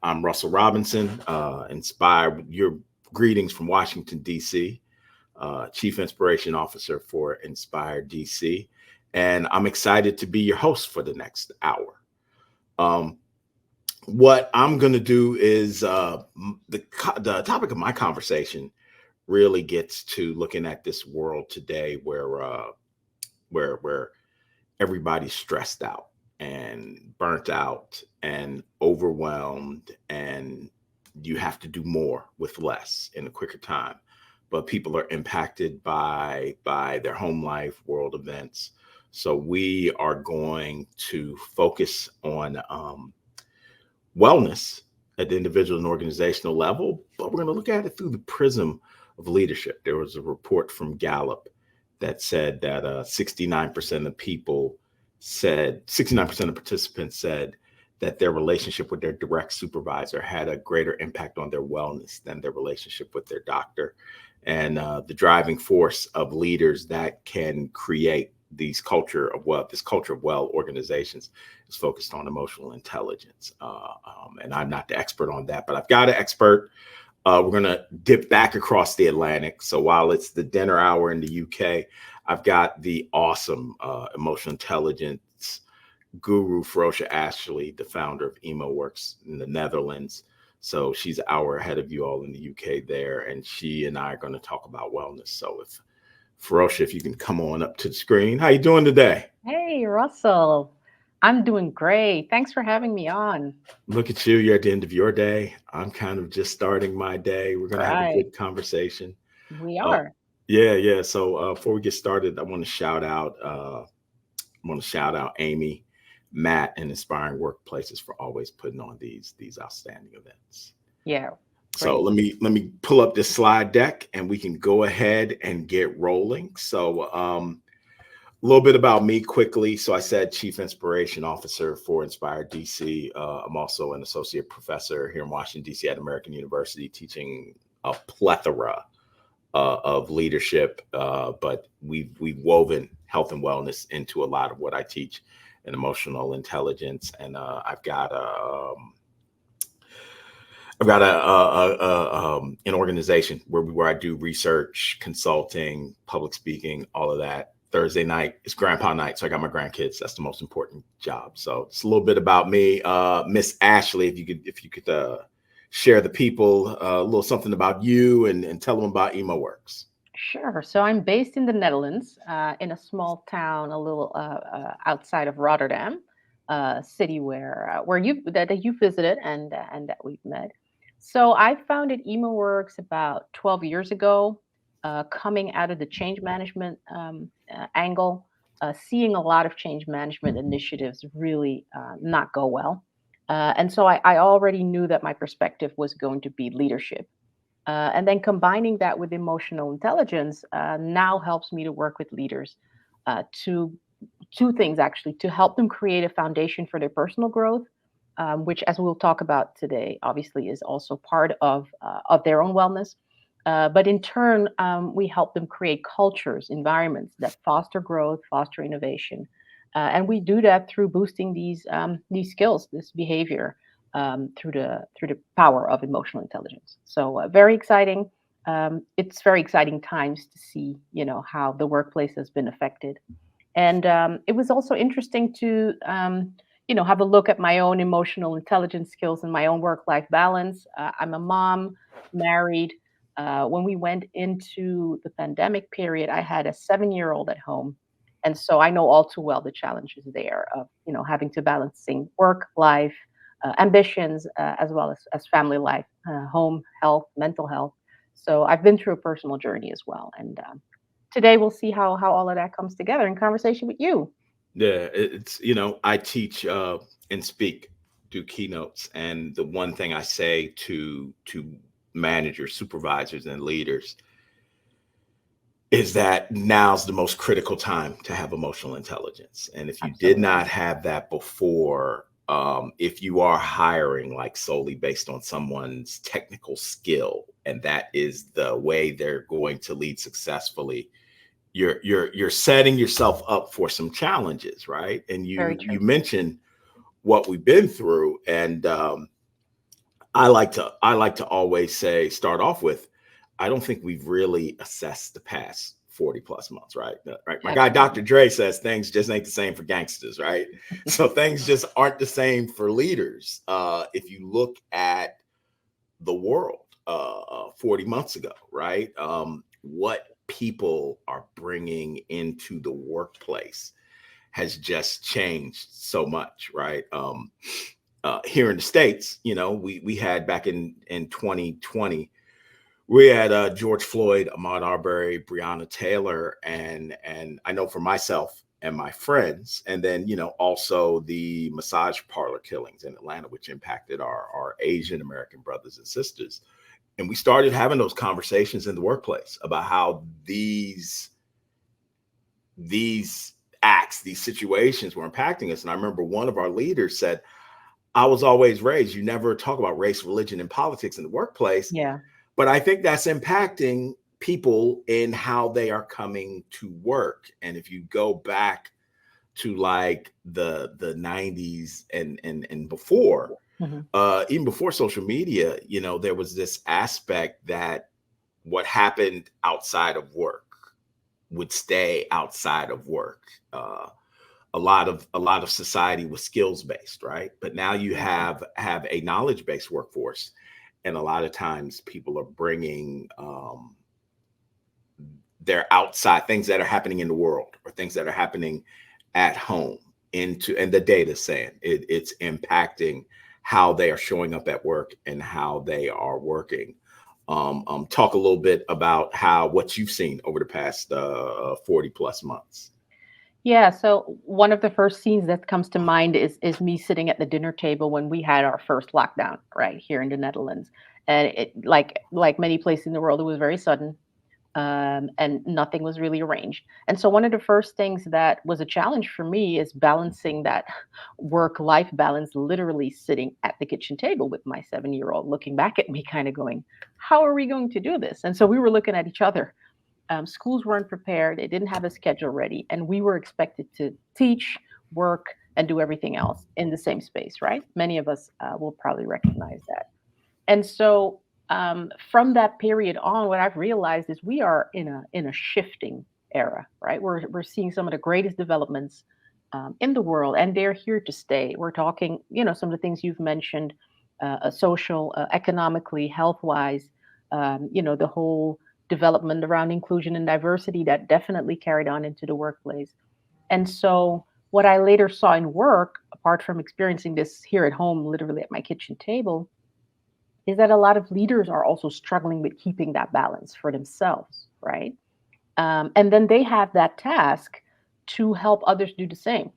I'm Russell Robinson, inspired your greetings from Washington, D.C., Chief Inspiration Officer for Inspire DC. And I'm excited to be your host for the next hour. Um, what I'm going to do is the topic of my conversation really gets to looking at this world today where everybody's stressed out and burnt out and overwhelmed, and you have to do more with less in a quicker time. But people are impacted by their home life, world events. So we are going to focus on wellness at the individual and organizational level, but we're going to look at it through the prism of leadership. There was a report from Gallup that said that 69% of people said, 69% of participants said that their relationship with their direct supervisor had a greater impact on their wellness than their relationship with their doctor. And the driving force of leaders that can create this culture of well organizations is focused on emotional intelligence. And I'm not the expert on that, but I've got an expert. We're going to dip back across the Atlantic. So while it's the dinner hour in the UK, I've got the awesome emotional intelligence guru, Ferocious Ashley, the founder of EmoWorks in the Netherlands. So she's an hour ahead of you all in the UK there. And she and I are going to talk about wellness. So if Ferocious, if you can come on up to the screen. How you doing today? Hey, Russell. I'm doing great. Thanks for having me on. Look at you. You're at the end of your day. I'm kind of just starting my day. We're going to have a Right. good conversation. We Uh, are. yeah. So before we get started, I want to shout out Amy, Matt, and Inspiring Workplaces for always putting on these outstanding events. Yeah, So great. let me pull up this slide deck and we can go ahead and get rolling. So a little bit about me quickly. So I said Chief Inspiration Officer for Inspire DC. I'm also an associate professor here in Washington, DC at American University, teaching a plethora of leadership, but we've woven health and wellness into a lot of what I teach and emotional intelligence. And I've got an organization where I do research, consulting, public speaking, all of that. Thursday night is grandpa night, so I got my grandkids. That's the most important job. So it's a little bit about me. Miss Ashley, if you could share the people a little something about you and tell them about EmoWorks. Sure. So I'm based in the Netherlands, in a small town, a little outside of Rotterdam, city where that you visited and that we've met. So I founded EmoWorks about 12 years ago, coming out of the change management angle, seeing a lot of change management initiatives really not go well. And so I already knew that my perspective was going to be leadership. And then combining that with emotional intelligence now helps me to work with leaders to two things actually to help them create a foundation for their personal growth, which, as we'll talk about today, obviously is also part of their own wellness. But in turn, we help them create cultures, environments that foster growth, foster innovation, and we do that through boosting these skills, this behavior, through the power of emotional intelligence. So very exciting. It's very exciting times to see, how the workplace has been affected, and it was also interesting to, have a look at my own emotional intelligence skills and my own work-life balance. I'm a mom, married. When we went into the pandemic period, I had a 7-year-old at home, and so I know all too well the challenges there of, having to balancing work life, ambitions, as well as family life, home health, mental health. So I've been through a personal journey as well, and today we'll see how all of that comes together in conversation with you. Yeah, it's I teach and speak, do keynotes, and the one thing I say to managers, supervisors, and leaders is that now's the most critical time to have emotional intelligence. And if you did Absolutely. not have that before, if you are hiring like solely based on someone's technical skill, and that is the way they're going to lead successfully, you're setting yourself up for some challenges, right? And Very you true. mentioned what we've been through, and I like to always start off with, I don't think we've really assessed the past 40 plus months, right? Right. My guy Absolutely. Dr. Dre says things just ain't the same for gangsters, right? So things just aren't the same for leaders. If you look at the world 40 months ago, right? What people are bringing into the workplace has just changed so much, right? Here in the States, we had back in 2020, we had George Floyd, Ahmaud Arbery, Breonna Taylor, and I know for myself and my friends, and then also the massage parlor killings in Atlanta, which impacted our Asian American brothers and sisters. And we started having those conversations in the workplace about how these acts, these situations were impacting us. And I remember one of our leaders said, I was always raised, you never talk about race, religion, and politics in the workplace. Yeah. But I think that's impacting people in how they are coming to work. And if you go back to like the 90s and before, Hmm. even before social media, there was this aspect that what happened outside of work would stay outside of work. A lot of society was skills based, right? But now you have a knowledge based workforce, and a lot of times people are bringing their outside things that are happening in the world or things that are happening at home into, and the data saying it's impacting how they are showing up at work and how they are working. Talk a little bit about what you've seen over the past 40 plus months. Yeah, so one of the first scenes that comes to mind is me sitting at the dinner table when we had our first lockdown right here in the Netherlands. And it like many places in the world, it was very sudden. And nothing was really arranged. And so one of the first things that was a challenge for me is balancing that work-life balance, literally sitting at the kitchen table with my 7-year-old looking back at me, kind of going, how are we going to do this? And so we were looking at each other. Schools weren't prepared, they didn't have a schedule ready, and we were expected to teach, work, and do everything else in the same space, right? Many of us will probably recognize that. And so from that period on, what I've realized is we are in a shifting era, right? We're seeing some of the greatest developments in the world, and they're here to stay. We're talking, some of the things you've mentioned, social, economically, health wise, the whole development around inclusion and diversity that definitely carried on into the workplace. And so, what I later saw in work, apart from experiencing this here at home, literally at my kitchen table, is that a lot of leaders are also struggling with keeping that balance for themselves, right? And then they have that task to help others do the same.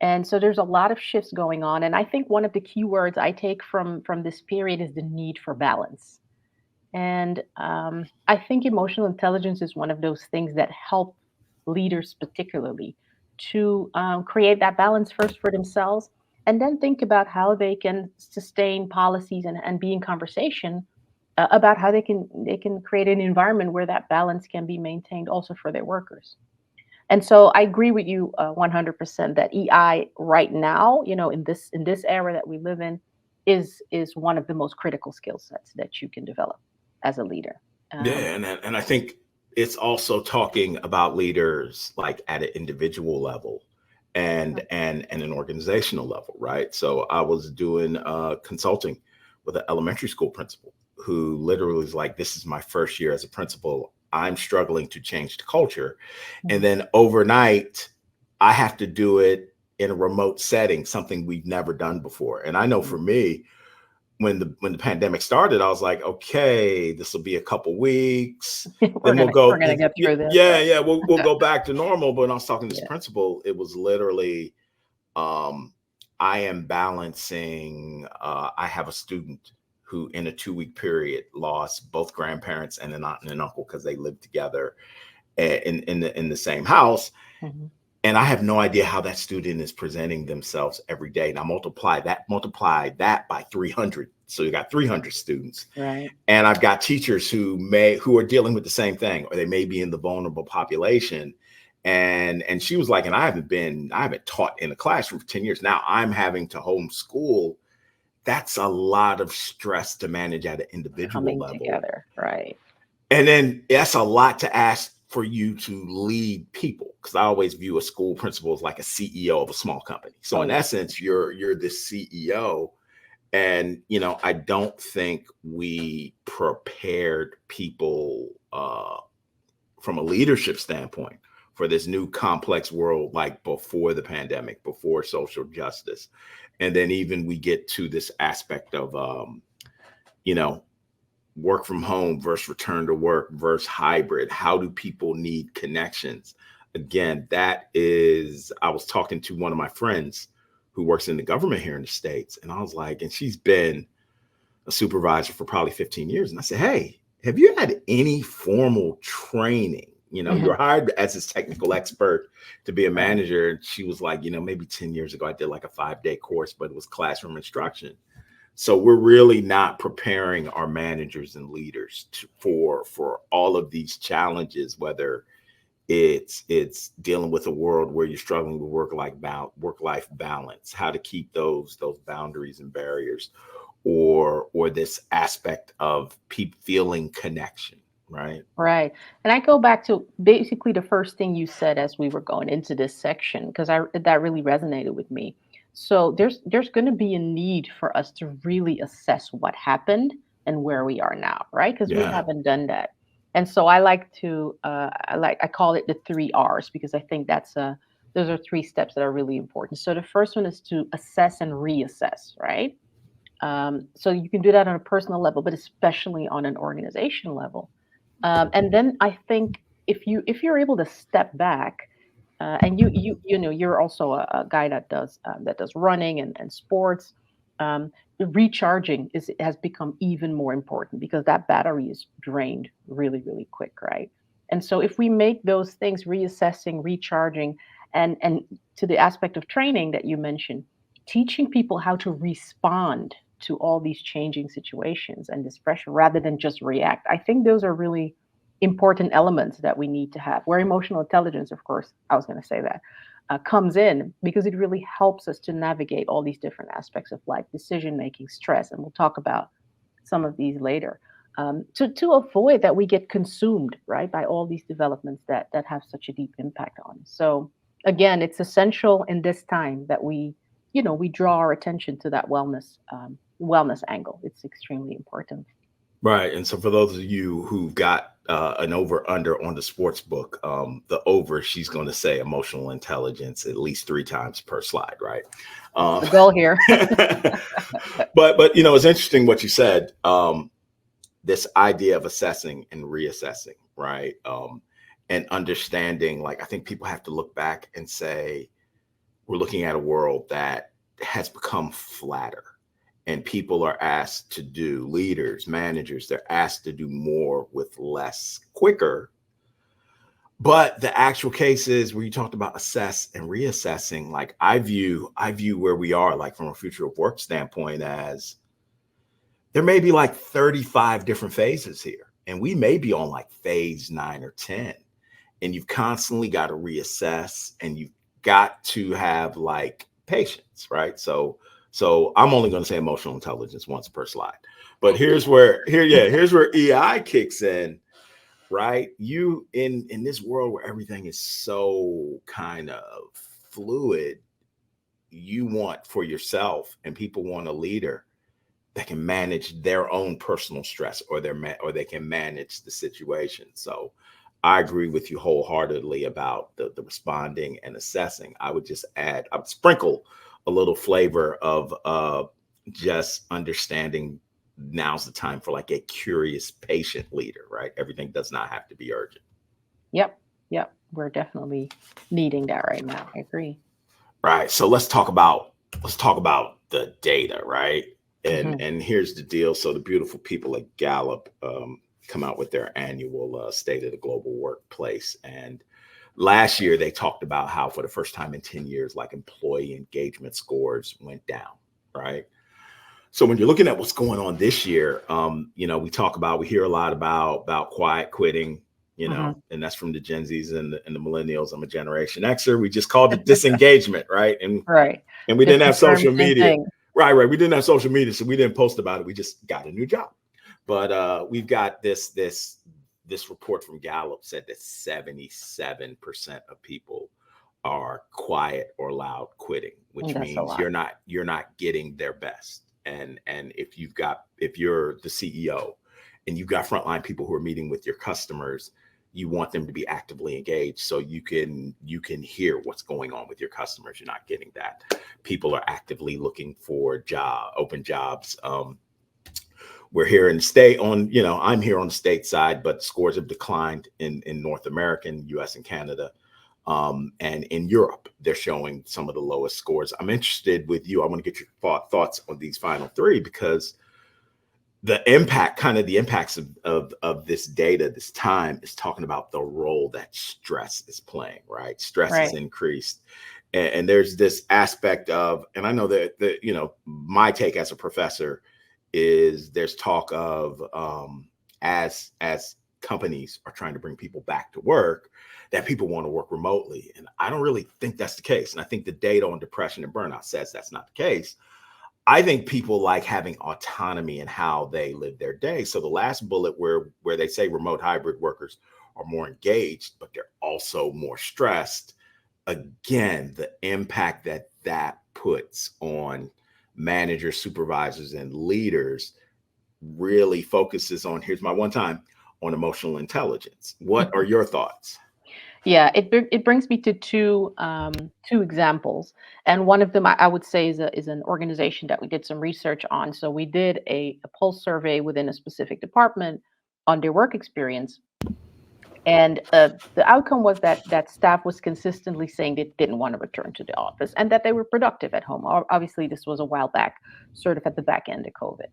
And so there's a lot of shifts going on. And I think one of the key words I take from this period is the need for balance. And I think emotional intelligence is one of those things that help leaders, particularly, to create that balance first for themselves, and then think about how they can sustain policies and be in conversation about how they can create an environment where that balance can be maintained also for their workers. And so I agree with you 100% that EI right now, in this era that we live in, is one of the most critical skill sets that you can develop as a leader. Yeah, Um, and I think it's also talking about leaders like at an individual level and an organizational level, right? So I was doing consulting with an elementary school principal who literally was like, "This is my first year as a principal. I'm struggling to change the culture, and mhm. then overnight, I have to do it in a remote setting, something we've never done before." And I know for me, when the pandemic started, I was like, okay, this will be a couple weeks. we're Then we'll gonna we're go, gonna get through this, yeah, right? yeah, we'll go back to normal. But when I was talking to this Yeah. principal, it was literally, um, I am balancing. I have a student who, in a 2 week period, lost both grandparents and an aunt and an uncle because they lived together in the same house, Mhm. and I have no idea how that student is presenting themselves every day. Now multiply that by 300. So you got 300 students. Right. And I've got teachers who are dealing with the same thing, or they may be in the vulnerable population. And she was like, and I haven't taught in a classroom for 10 years. Now I'm having to homeschool that's a lot of stress to manage at an individual Coming level. together, right? And then that's a lot to ask for you to lead people, because I always view a school principal as like a CEO of a small company. So Oh in yeah. essence, you're the CEO. And I don't think we prepared people from a leadership standpoint for this new complex world, like before the pandemic, before social justice. And then even we get to this aspect of you know work from home versus return to work versus hybrid. How do people need connections? Again, I was talking to one of my friends who works in the government here in the States, and I was like, and she's been a supervisor for probably 15 years. And I said, hey, have you had any formal training? You're Mhm. hired as this technical expert to be a Right. manager. And she was like, maybe 10 years ago, I did like a 5-day course, but it was classroom instruction. So we're really not preparing our managers and leaders for all of these challenges, whether it's dealing with a world where you're struggling with work life balance, how to keep those boundaries and barriers, or this aspect of people feeling connection, right? Right. And I go back to basically the first thing you said as we were going into this section, because I that really resonated with me. So there's going to be a need for us to really assess what happened and where we are now, right? Because we Yeah. haven't done that. And so I like to I call it the 3 R's, because I think those are 3 steps that are really important. So the first one is to assess and reassess, right? So you can do that on a personal level, but especially on an organizational level. And then I think if you're able to step back, and you're also a guy that does running and sports. Recharging has become even more important because that battery is drained really really quick, right? And so if we make those things, reassessing, recharging, and to the aspect of training that you mentioned, teaching people how to respond to all these changing situations and this pressure rather than just react, I think those are really important elements that we need to have. Where emotional intelligence, of course, I was going to say that, comes in, because it really helps us to navigate all these different aspects of life, decision making, stress, and we'll talk about some of these later. To avoid that we get consumed, right, by all these developments that have such a deep impact on us. So again, it's essential in this time that we draw our attention to that wellness angle. It's extremely important. Right. And so for those of you who got an over under on the sports book, the over, she's going to say emotional intelligence at least 3 times per slide, right? That's Um, the goal here. but it's interesting what you said. This idea of assessing and reassessing, right? And understanding, like, I think people have to look back and say, we're looking at a world that has become flatter, and people are asked to do, leaders, managers, they're asked to do more with less, quicker. But the actual cases where you talked about assess and reassessing, like I view where we are, like from a future of work standpoint, as there may be like 35 different phases here, and we may be on like phase 9 or 10, and you've constantly got to reassess, and you've got to have like patience, right? So I'm only going to say emotional intelligence once per slide. But here's where EI kicks in, right? You in this world where everything is so kind of fluid, you want for yourself, and people want a leader that can manage their own personal stress, or they can manage the situation. So I agree with you wholeheartedly about the responding and assessing. I would just I would sprinkle a little flavor of just understanding now's the time for like a curious, patient leader, right? Everything does not have to be urgent. Yep, yep. We're definitely needing that right now. I agree. Right. So let's talk about the data, right? And Hmm. and here's the deal. So the beautiful people at Gallup come out with their annual State of the Global Workplace, and last year they talked about how for the first time in 10 years, like employee engagement scores went down, right? So when you're looking at what's going on this year, we hear a lot about quiet quitting, Hmm. and that's from the Gen Zs and the millennials. I'm a Generation Xer. We just called it disengagement, right? And Right. and we It's didn't the have term, social same media. thing. Right. We didn't have social media, so we didn't post about it. We just got a new job. But we've got this report from Gallup said that 77% of people are quiet or loud quitting, And which that's a means lot. you're not getting their best. And if you're the CEO and you've got frontline people who are meeting with your customers, you want them to be actively engaged so you can hear what's going on with your customers. You're not getting that. People are actively looking for open jobs. We're here in the state on, I'm here on the state side, but scores have declined in North America, in US and Canada. And in Europe, they're showing some of the lowest scores. I'm interested with you. I want to get your thoughts on these final three, because the impacts of this data, this time, is talking about the role that stress is playing, right? Stress is Right. increased. And there's this aspect of, and I know that my take as a professor is there's talk of, as companies are trying to bring people back to work, that people want to work remotely. And I don't really think that's the case. And I think the data on depression and burnout says that's not the case. I think people like having autonomy in how they live their day. So the last bullet, where they say remote hybrid workers are more engaged, but they're also more stressed. Again, the impact that puts on managers, supervisors, and leaders really focuses on, here's my one time, on emotional intelligence. What are your thoughts? Yeah, it brings me to two examples, and one of them I would say is an organization that we did some research on. So we did a pulse survey within a specific department on their work experience, and the outcome was that staff was consistently saying they didn't want to return to the office and that they were productive at home. Obviously, this was a while back, sort of at the back end of COVID.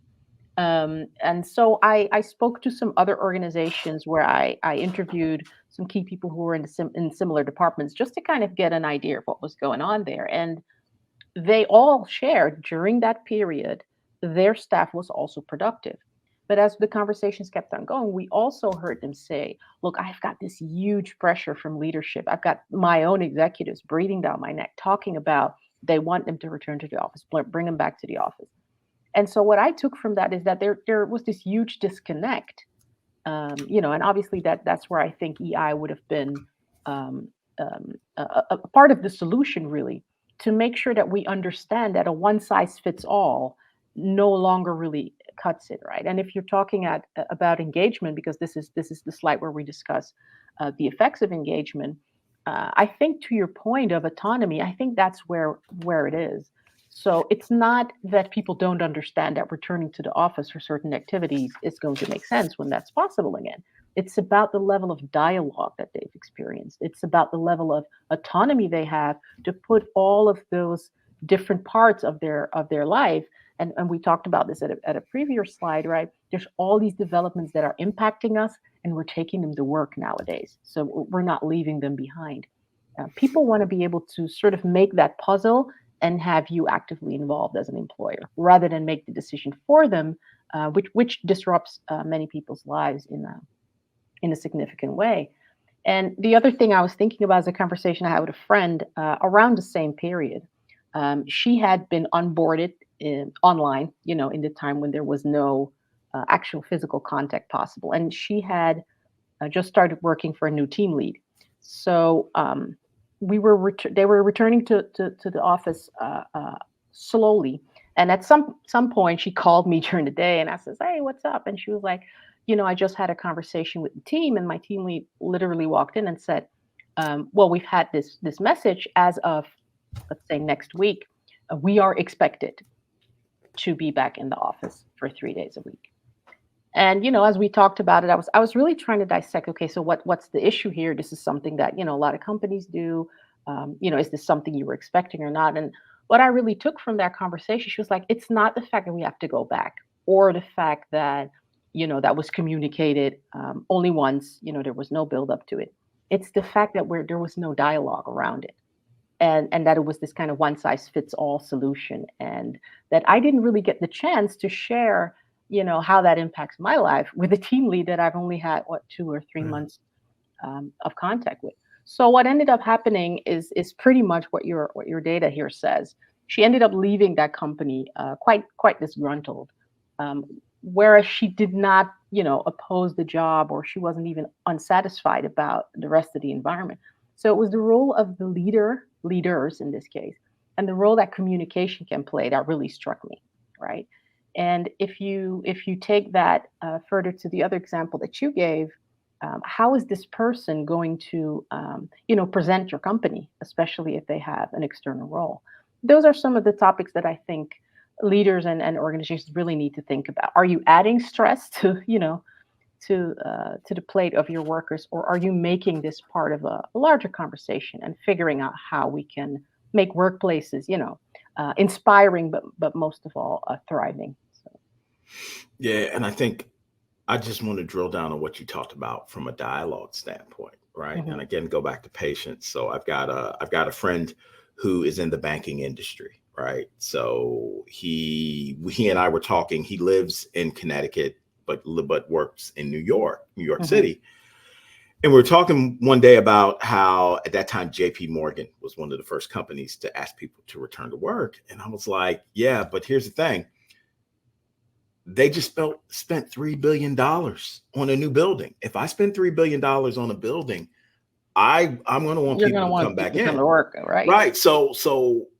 And so I spoke to some other organizations where I interviewed some key people who were in similar departments just to kind of get an idea of what was going on there. And they all shared during that period, their staff was also productive. But as the conversations kept on going, we also heard them say, look, I've got this huge pressure from leadership. I've got my own executives breathing down my neck, talking about they want them to return to the office, bring them back to the office. And so what I took from that is that there was this huge disconnect, and obviously that's where I think EI would have been um, a part of the solution, really, to make sure that we understand that a one size fits all no longer really cuts it, right? And if you're talking about engagement, because this is the slide where we discuss the effects of engagement, I think to your point of autonomy, I think that's where it is. So it's not that people don't understand that returning to the office for certain activities is going to make sense when that's possible again. It's about the level of dialogue that they've experienced. It's about the level of autonomy they have to put all of those different parts of their life. And we talked about this at a previous slide, right? There's all these developments that are impacting us, and we're taking them to work nowadays. So we're not leaving them behind. People want to be able to sort of make that puzzle and have you actively involved as an employer rather than make the decision for them, which disrupts many people's lives in a significant way. And the other thing I was thinking about is a conversation I had with a friend around the same period. She had been onboarded online, in the time when there was no actual physical contact possible, and she had just started working for a new team lead. So they were returning to the office slowly. And at some point, she called me during the day, and I says, "Hey, what's up?" And she was like, I just had a conversation with the team, and my team lead literally walked in and said, "Well, we've had this message as of, let's say, next week. We are expected to be back in the office for 3 days a week." And as we talked about it, I was really trying to dissect. Okay, so what's the issue here? This is something that a lot of companies do. Is this something you were expecting or not? And what I really took from that conversation, she was like, it's not the fact that we have to go back, or the fact that that was communicated only once. There was no build up to it. It's the fact that there was no dialogue around it, and that it was this kind of one size fits all solution, and that I didn't really get the chance to share how that impacts my life with a team lead that I've only had 2 or 3 months of contact with. So what ended up happening is pretty much what your data here says. She ended up leaving that company quite disgruntled, um, whereas she did not, oppose the job, or she wasn't even unsatisfied about the rest of the environment. So it was the role of the leaders in this case, and the role that communication can play that really struck me, right? And if you take that further to the other example that you gave, how is this person going to present your company, especially if they have an external role? Those are some of the topics that I think leaders and organizations really need to think about. Are you adding stress to to the plate of your workers, or are you making this part of a larger conversation and figuring out how we can make workplaces inspiring, but most of all thriving? So, Yeah, and I think I just want to drill down on what you talked about from a dialogue standpoint, right? mhm, And again, go back to patience. So I've got a friend who is in the banking industry, right? So he and I were talking. He lives in Connecticut, but works in New York mhm. City. And we were talking one day about how at that time JP Morgan was one of the first companies to ask people to return to work. And I was like, yeah, but here's the thing. They just spent $3 billion on a new building. If I spend $3 billion on a building, I'm going to want You're going people to to come want people back to come in, to work, right? right? So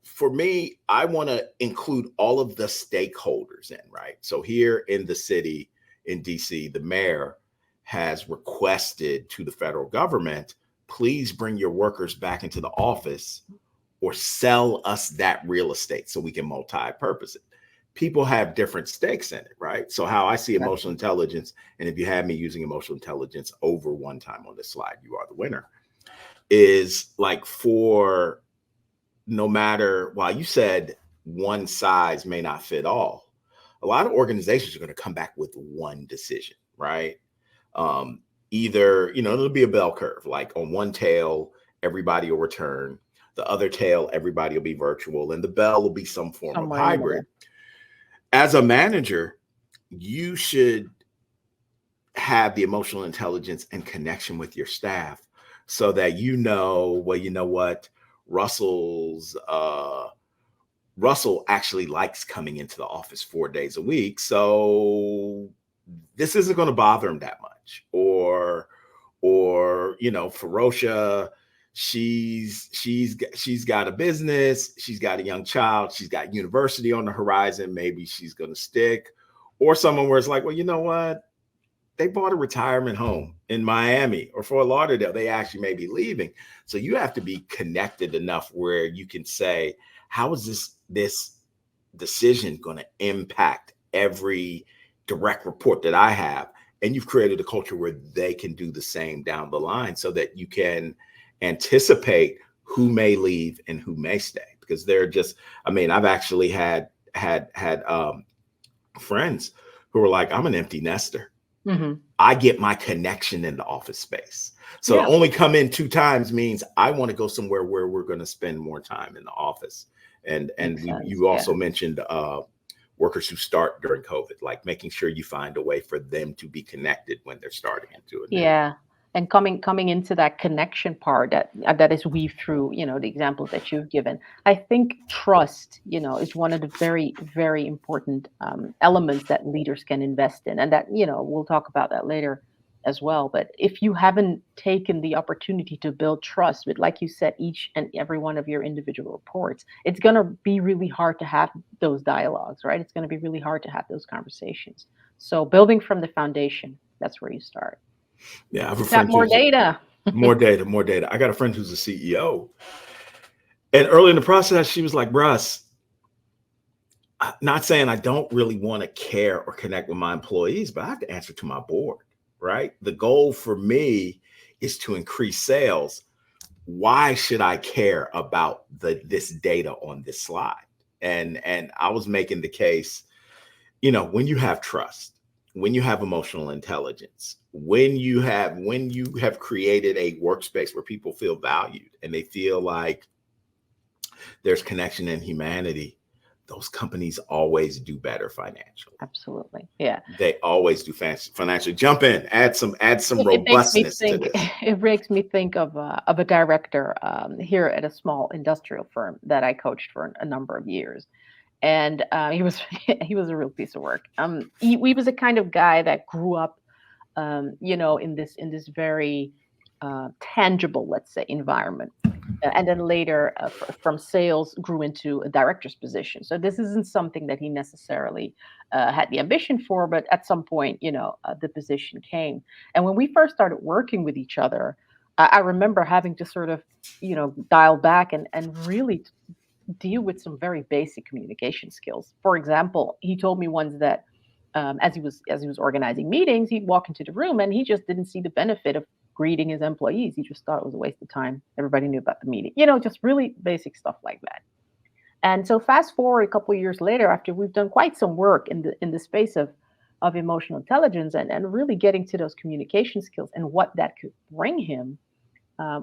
for me, I want to include all of the stakeholders in, right? So here in the city in DC, the mayor has requested to the federal government, please bring your workers back into the office or sell us that real estate so we can multi-purpose it. People have different stakes in it, right? So how I see emotional Exactly. intelligence, and if you have me using emotional intelligence over one time on this slide, you are the winner, is like for no matter, while you said one size may not fit all, a lot of organizations are going to come back with one decision, right? Um, Either, it'll be a bell curve, like on one tail, everybody will return. The other tail, everybody will be virtual, and the bell will be some form of Somewhere in the hybrid. middle. As a manager, you should have the emotional intelligence and connection with your staff so that well, you know what, Russell actually likes coming into the office 4 days a week, so this isn't going to bother him that much. Or Ferocia, she's got a business, she's got a young child, she's got university on the horizon, maybe she's going to stick. Or someone where it's like, well, you know what, they bought a retirement home in Miami or Fort Lauderdale. They actually may be leaving. So you have to be connected enough where you can say, how is this decision going to impact every direct report that I have? And you've created a culture where they can do the same down the line so that you can anticipate who may leave and who may stay. Because they're just, I mean, I've actually had friends who were like, I'm an empty nester. Hmm. I get my connection in the office space. So to Yeah, only come in 2 times means I want to go somewhere where we're going to spend more time in the office. And makes sense. you Yeah. also mentioned workers who start during COVID, like making sure you find a way for them to be connected when they're starting into a new. Yeah, and coming into that connection part that is weaved through, the examples that you've given. I think trust, is one of the very, very important elements that leaders can invest in, and that, we'll talk about that later as well. But if you haven't taken the opportunity to build trust with, like you said, each and every one of your individual reports, it's going to be really hard to have those dialogues, right? It's going to be really hard to have those conversations. So building from the foundation, that's where you start. Yeah, I have a Got friend more who's data. more data. I got a friend who's a CEO. And early in the process, she was like, Russ, not saying I don't really want to care or connect with my employees, but I have to answer to my board, right? The goal for me is to increase sales. Why should I care about this data on this slide? And I was making the case, when you have trust, when you have emotional intelligence, when you have created a workspace where people feel valued and they feel like there's connection and humanity, those companies always do better financially. Absolutely. Yeah. They always do financially. Jump in, add some It makes me robustness to think. this. It makes me think of a director here at a small industrial firm that I coached for a number of years, and he was he was a real piece of work. He was a kind of guy that grew up, in this very tangible, let's say, environment. And then later, from sales, grew into a director's position. So this isn't something that he necessarily had the ambition for, but at some point, the position came. And when we first started working with each other, I remember having to sort of, dial back and really deal with some very basic communication skills. For example, he told me once that as he was organizing meetings, he'd walk into the room and he just didn't see the benefit of greeting his employees. He just thought it was a waste of time. Everybody knew about the meeting, just really basic stuff like that. And so fast forward a couple of years later, after we've done quite some work in the space of emotional intelligence and really getting to those communication skills and what that could bring him,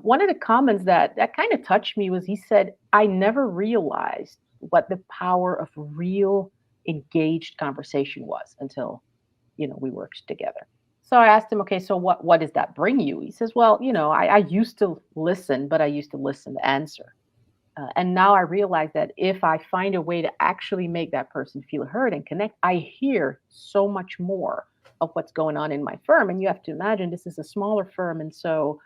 one of the comments that kind of touched me was he said, "I never realized what the power of real engaged conversation was until we worked together." So I asked him, "Okay, so what does that bring you?" He says, "Well, I used to listen, but I used to listen to answer. And now I realize that if I find a way to actually make that person feel heard and connect, I hear so much more of what's going on in my firm." And you have to imagine this is a smaller firm. And so,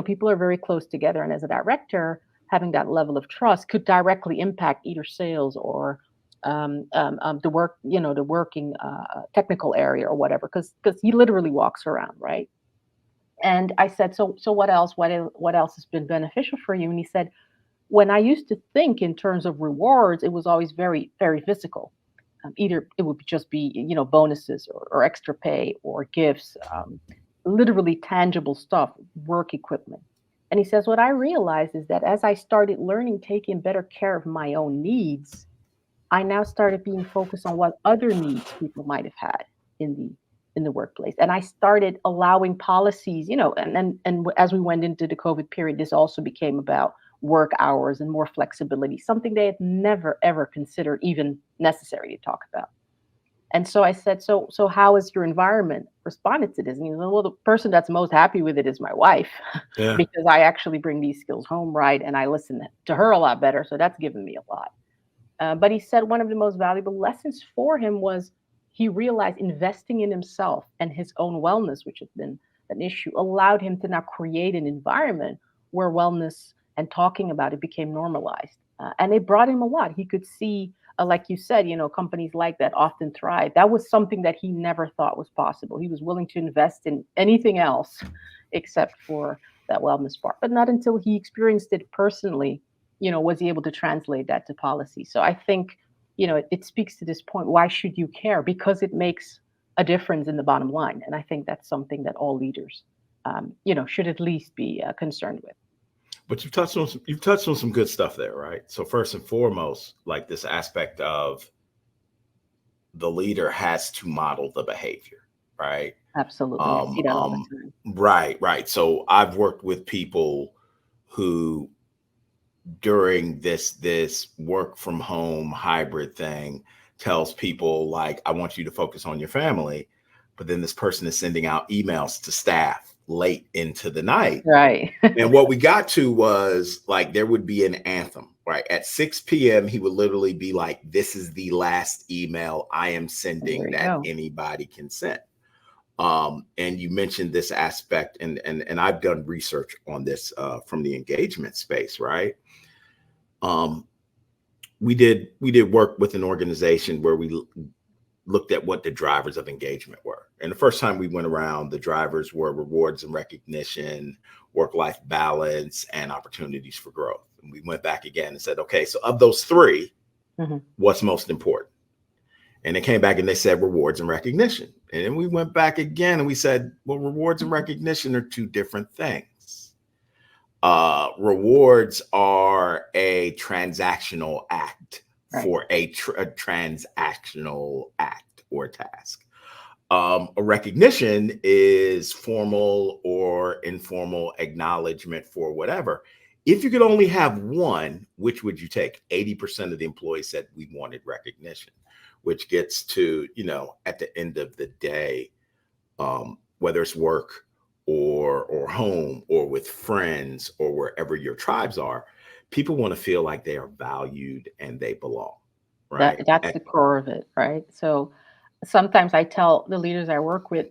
people are very close together. And as a director, having that level of trust could directly impact either sales or the work, the working technical area or whatever, because he literally walks around, right? And I said, so what else? What else has been beneficial for you? And he said, when I used to think in terms of rewards, it was always very, very physical. Either it would just be, bonuses or extra pay or gifts, literally tangible stuff, work equipment. And he says, what I realized is that as I started learning, taking better care of my own needs, I now started being focused on what other needs people might have had in the workplace. And I started allowing policies, and as we went into the COVID period, this also became about work hours and more flexibility, something they had never ever considered even necessary to talk about. And so I said, so how has your environment responded to this? And he said, well, the person that's most happy with it is my wife, Yeah. because I actually bring these skills home, right? And I listen to her a lot better. So that's given me a lot. But he said one of the most valuable lessons for him was he realized investing in himself and his own wellness, which has been an issue, allowed him to now create an environment where wellness and talking about it became normalized. And it brought him a lot. He could see, like you said, companies like that often thrive. That was something that he never thought was possible. He was willing to invest in anything else except for that wellness part, but not until he experienced it personally was he able to translate that to policy. So I think, it speaks to this point. Why should you care? Because it makes a difference in the bottom line. And I think that's something that all leaders, should at least be concerned with. But you've touched on some good stuff there, right? So first and foremost, like this aspect of the leader has to model the behavior, right? Absolutely. I see that all the time. Right. So I've worked with people who during this work from home hybrid thing tells people like, I want you to focus on your family, but then this person is sending out emails to staff late into the night. Right. And what we got to was like there would be an anthem, right? At 6 p.m., he would literally be like, this is the last email I am There sending you that go. anybody can send. And you mentioned this aspect, and I've done research on this from the engagement space, right? Um, we did work with an organization where we looked at what the drivers of engagement were. And the first time we went around, the drivers were rewards and recognition, work-life balance, and opportunities for growth. And we went back again and said, okay, so of those three, Mhm. what's most important? And they came back and they said rewards and recognition. And then we went back again and we said, well, rewards and recognition are two different things. Rewards are a transactional act Right. for a transactional act or task. A recognition is formal or informal acknowledgement for whatever. If you could only have one, which would you take? 80% of the employees said we wanted recognition, which gets to, at the end of the day, whether it's work or home or with friends or wherever your tribes are, people want to feel like they are valued and they belong, right? That's the core of it, right? So sometimes I tell the leaders I work with,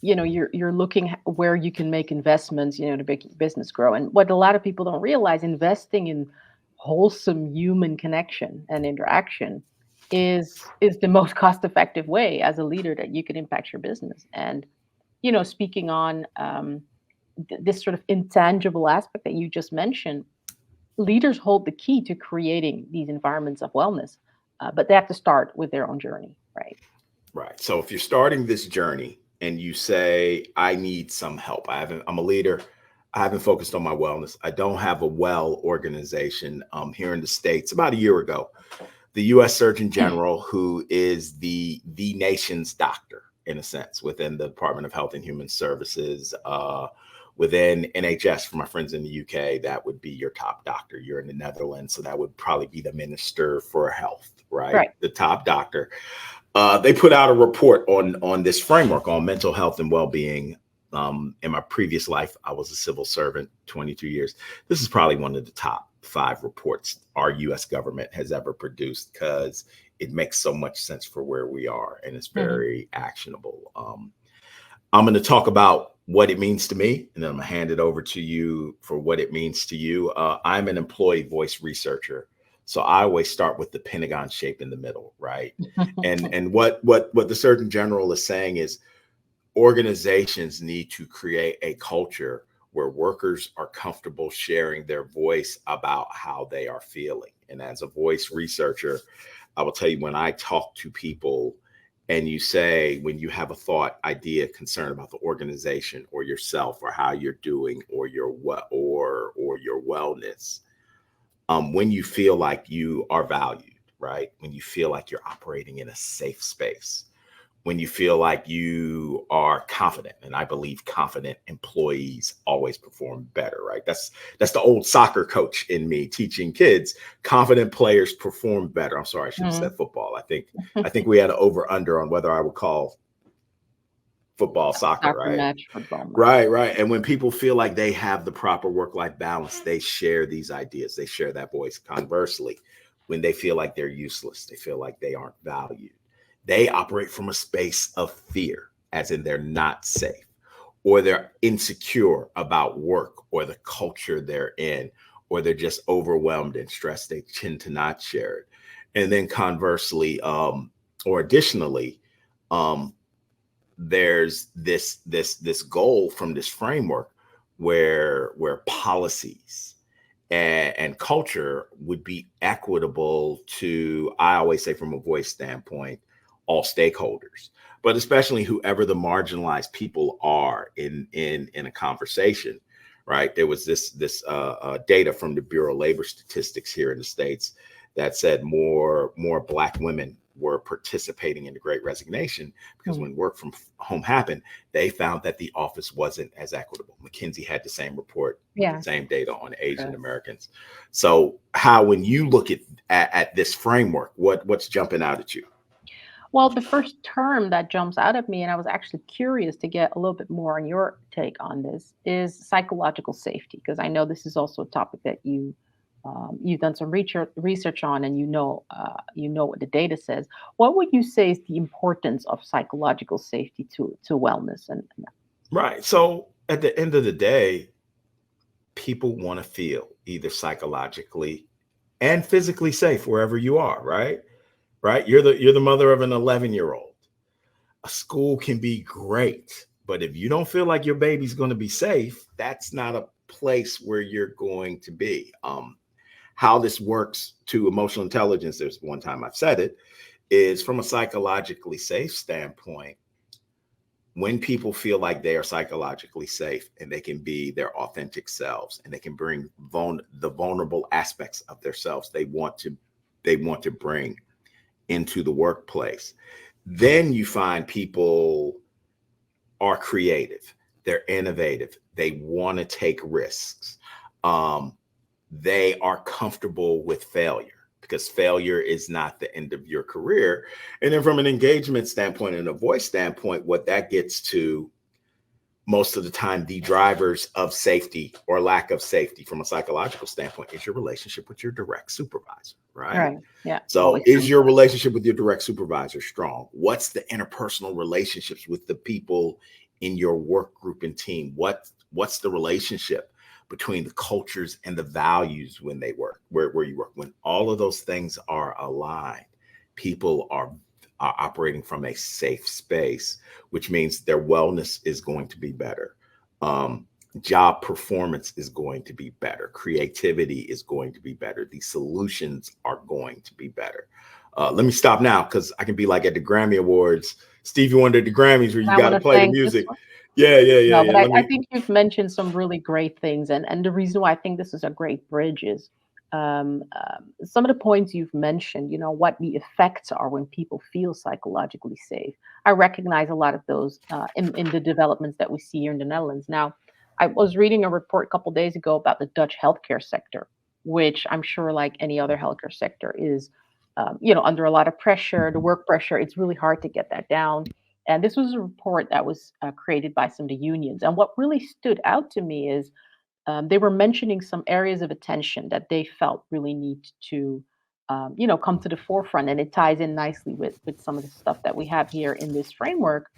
you're looking where you can make investments, to make your business grow. And what a lot of people don't realize, investing in wholesome human connection and interaction is the most cost effective way as a leader that you can impact your business. And speaking on this sort of intangible aspect that you just mentioned, leaders hold the key to creating these environments of wellness, but they have to start with their own journey, right? Right. So if you're starting this journey and you say, I need some help, I'm a leader. I haven't focused on my wellness. I don't have a well organization here in the States. About a year ago, the U.S. Surgeon General, who is the nation's doctor, in a sense, within the Department of Health and Human Services, within NHS, for my friends in the UK, that would be your top doctor. You're in the Netherlands, so that would probably be the Minister for Health, right? Right. The top doctor. They put out a report on this framework on mental health and well-being. In my previous life, I was a civil servant, 22 years. This is probably one of the top 5 reports our U.S. government has ever produced, because it makes so much sense for where we are and it's very actionable. I'm going to talk about what it means to me, and then I'm going to hand it over to you for what it means to you. I'm an employee voice researcher. So I always start with the Pentagon shape in the middle, right? And what the Surgeon General is saying is organizations need to create a culture where workers are comfortable sharing their voice about how they are feeling. And as a voice researcher, I will tell you, when I talk to people and you say, when you have a thought, idea, concern about the organization or yourself or how you're doing or your your wellness, when you feel like you are valued, right? When you feel like you're operating in a safe space, when you feel like you are confident, and I believe confident employees always perform better, right? That's the old soccer coach in me teaching kids. Confident players perform better. I'm sorry, I should have said football. I think we had an over under on whether I would call football soccer, Soccer right? match, football match. Right. And when people feel like they have the proper work-life balance, they share these ideas, they share that voice. Conversely, when they feel like they're useless, they feel like they aren't valued, they operate from a space of fear, as in they're not safe, or they're insecure about work or the culture they're in, or they're just overwhelmed and stressed. They tend to not share it. And then conversely, or additionally, um, there's this goal from this framework where policies and culture would be equitable to, I always say from a voice standpoint, all stakeholders, but especially whoever the marginalized people are in a conversation, right? There was this data from the Bureau of Labor Statistics here in the States that said more Black women were participating in the Great Resignation, because when work from home happened, they found that the office wasn't as equitable. McKinsey had the same report, Yeah. the same data on Asian Americans. So how, when you look at this framework, what's jumping out at you? Well, the first term that jumps out at me, and I was actually curious to get a little bit more on your take on this, is psychological safety, because I know this is also a topic that you've done some research on, and what the data says. What would you say is the importance of psychological safety to wellness? And Right. So at the end of the day, people want to feel either psychologically and physically safe wherever you are, right? Right. You're the mother of an 11-year-old. A school can be great, but if you don't feel like your baby's going to be safe, that's not a place where you're going to be. How this works to emotional intelligence, there's one time I've said it, is from a psychologically safe standpoint. When people feel like they are psychologically safe and they can be their authentic selves and they can bring the vulnerable aspects of themselves they want to bring into the workplace, then you find people are creative, they're innovative, they want to take risks. they are comfortable with failure, because failure is not the end of your career. And then from an engagement standpoint and a voice standpoint, what that gets to most of the time, the drivers of safety or lack of safety from a psychological standpoint is your relationship with your direct supervisor, right? Right. Yeah. So Always is comes your up. relationship with your direct supervisor strong? What's the interpersonal relationships with the people in your work group and team? What's the relationship between the cultures and the values when they work, where you work? When all of those things are aligned, people are operating from a safe space, which means their wellness is going to be better. Um, Job performance is going to be better. Creativity is going to be better. The solutions are going to be better. Let me stop now because I can be like at the Grammy Awards, Stevie Wonder at the Grammys, where And you I got want to to play the thank this music. one. Yeah, yeah, yeah, No, yeah. but Let I me. think you've mentioned some really great things, and the reason why I think this is a great bridge is some of the points you've mentioned. You know what the effects are when people feel psychologically safe. I recognize a lot of those in the developments that we see here in the Netherlands. Now, I was reading a report a couple days ago about the Dutch healthcare sector, which I'm sure, like any other healthcare sector, is under a lot of pressure, the work pressure. It's really hard to get that down, and this was a report that was created by some of the unions. And what really stood out to me is they were mentioning some areas of attention that they felt really need to, come to the forefront. And it ties in nicely with some of the stuff that we have here in this framework.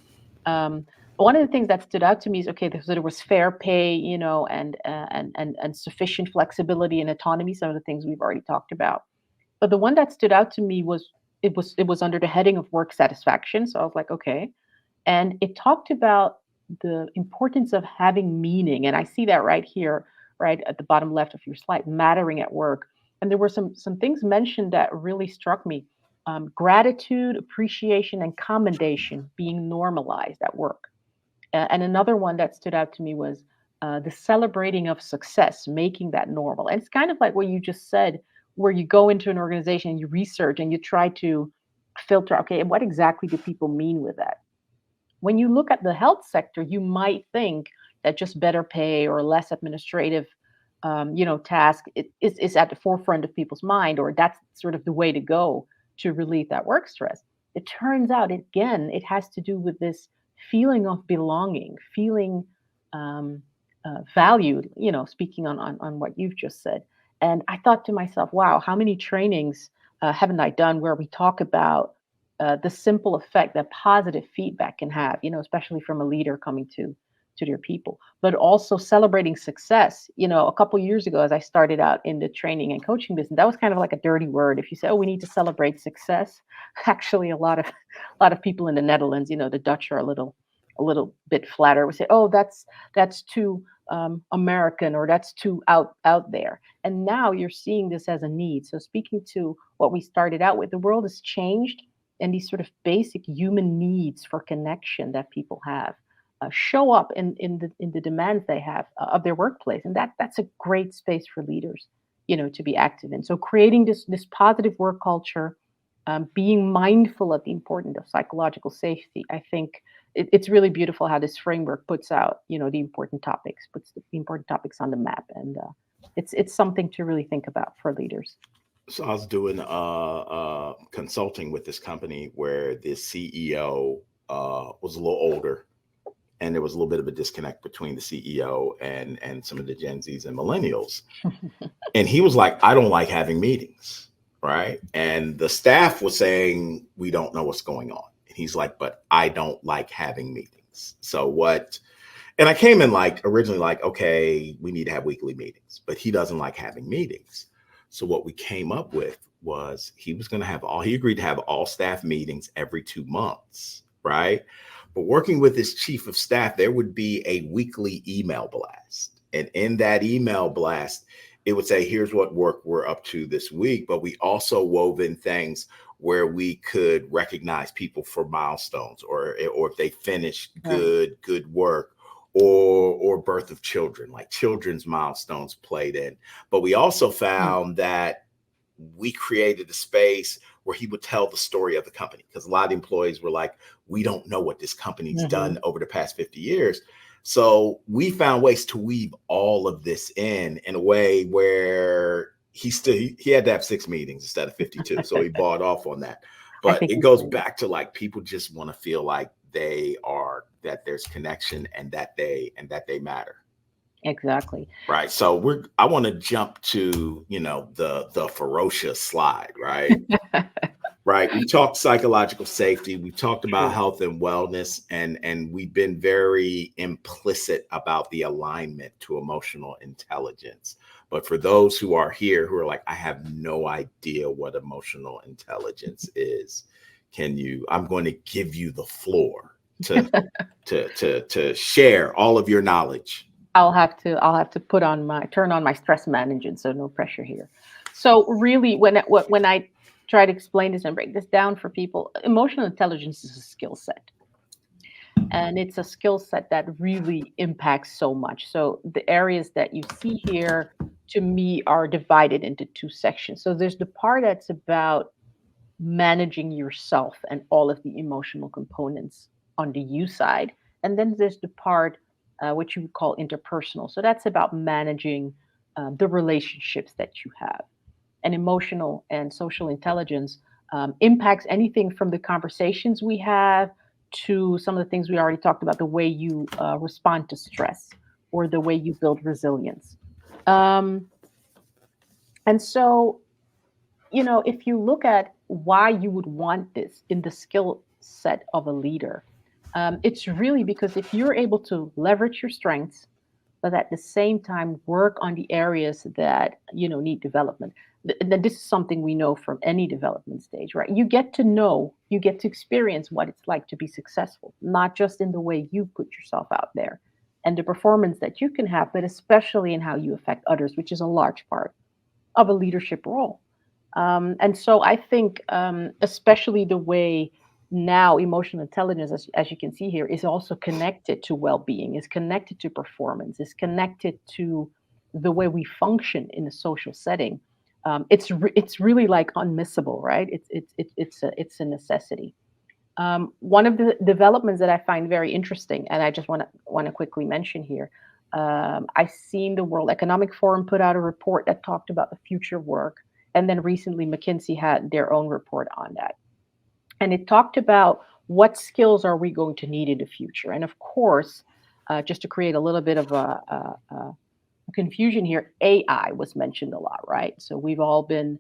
One of the things that stood out to me is okay, so there was fair pay, and sufficient flexibility and autonomy. Some of the things we've already talked about. But the one that stood out to me was it was under the heading of work satisfaction. So I was like, okay, and it talked about the importance of having meaning, and I see that right here, right at the bottom left of your slide, mattering at work. And there were some things mentioned that really struck me. Gratitude, appreciation, and commendation being normalized at work. And another one that stood out to me was the celebrating of success, making that normal. And it's kind of like what you just said, where you go into an organization and you research and you try to filter, okay, what exactly do people mean with that? When you look at the health sector, you might think that just better pay or less administrative, task is at the forefront of people's mind, or that's sort of the way to go to relieve that work stress. It turns out, again, it has to do with this feeling of belonging, feeling um, valued. Speaking on what you've just said, and I thought to myself, wow, how many trainings haven't I done where we talk about the simple effect that positive feedback can have, especially from a leader coming to their people, but also celebrating success. A couple years ago, as I started out in the training and coaching business, that was kind of like a dirty word. If you say, "Oh, we need to celebrate success," actually, a lot of people in the Netherlands, the Dutch are a little bit flatter. We say, "Oh, that's too American, or that's too out there." And now you're seeing this as a need. So speaking to what we started out with, the world has changed, and these sort of basic human needs for connection that people have show up in the demands they have of their workplace, and that's a great space for leaders, to be active in. So creating this positive work culture, being mindful of the importance of psychological safety. I think it's really beautiful how this framework puts out, the important topics, puts the important topics on the map, and it's something to really think about for leaders. So I was doing consulting with this company where the CEO was a little older, and there was a little bit of a disconnect between the CEO and some of the Gen Zs and millennials. And he was like, "I don't like having meetings," right? And the staff was saying, "We don't know what's going on." And he's like, "But I don't like having meetings." So what? And I came in like originally like, okay, we need to have weekly meetings, but he doesn't like having meetings. So what we came up with was he was going to have he agreed to have all staff meetings every 2 months, right? But working with his chief of staff, there would be a weekly email blast. And in that email blast, it would say, here's what work we're up to this week. But we also wove in things where we could recognize people for milestones, or if they finished Right. good work, or birth of children, like children's milestones played in. But we also Mm. found that we created a space where he would tell the story of the company, because a lot of employees were like, we don't know what this company's Mm-hmm. done over the past 50 years. So we found ways to weave all of this in a way where he had to have 6 meetings instead of 52. So he bought off on that. I But think it it's goes great. back to like people just want to feel like that there's connection and that they matter. Exactly. Right. So I want to jump to, the ferocious slide, right? Right. We've talked psychological safety. We've talked about True. health and wellness, and we've been very implicit about the alignment to emotional intelligence. But for those who are here who are like, I have no idea what emotional intelligence is, I'm going to give you the floor to share all of your knowledge. I'll have to turn on my stress management, so no pressure here. So really, when I try to explain this and break this down for people, emotional intelligence is a skill set, and it's a skill set that really impacts so much. So the areas that you see here, to me, are divided into two sections. So there's the part that's about managing yourself and all of the emotional components on the you side. And then there's the part which you would call interpersonal. So that's about managing the relationships that you have. And emotional and social intelligence impacts anything from the conversations we have to some of the things we already talked about, the way you respond to stress or the way you build resilience. Um, and so if you look at why you would want this in the skill set of a leader, it's really because if you're able to leverage your strengths, but at the same time work on the areas that need development. Then this is something we know from any development stage, right? You get to experience what it's like to be successful, not just in the way you put yourself out there and the performance that you can have, but especially in how you affect others, which is a large part of a leadership role. And so I think, especially the way now emotional intelligence, as you can see here, is also connected to well-being, is connected to performance, is connected to the way we function in a social setting. It's really like unmissable, right? It's a necessity. One of the developments that I find very interesting, and I just want to quickly mention here, I've seen the World Economic Forum put out a report that talked about the future of work, and then recently McKinsey had their own report on that, and it talked about what skills are we going to need in the future, and of course, just to create a little bit of a confusion here, AI was mentioned a lot, right? So we've all been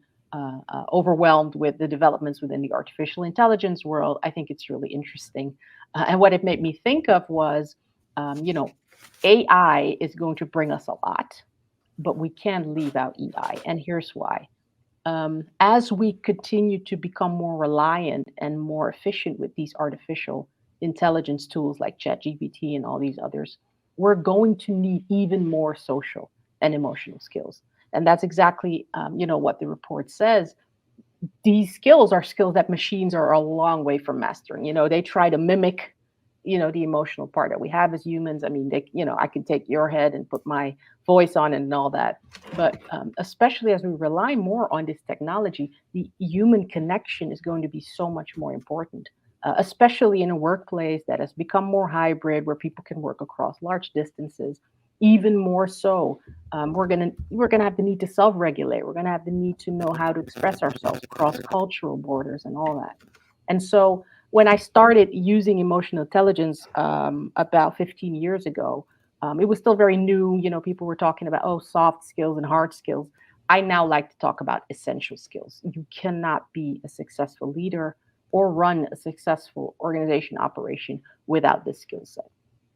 overwhelmed with the developments within the artificial intelligence world. I think it's really interesting. And what it made me think of was, um, you know, AI is going to bring us a lot, but we can't leave out EI. And here's why. As we continue to become more reliant and more efficient with these artificial intelligence tools like ChatGPT and all these others, we're going to need even more social and emotional skills. And that's exactly, what the report says. These skills are skills that machines are a long way from mastering. They try to mimic, the emotional part that we have as humans. I mean, I can take your head and put my voice on it and all that. But especially as we rely more on this technology, the human connection is going to be so much more important. Especially in a workplace that has become more hybrid, where people can work across large distances. Even more so, we're gonna have the need to self-regulate. We're gonna have the need to know how to express ourselves across cultural borders and all that. And so when I started using emotional intelligence about 15 years ago, it was still very new. People were talking about, oh, soft skills and hard skills. I now like to talk about essential skills. You cannot be a successful leader or run a successful organization operation without this skill set.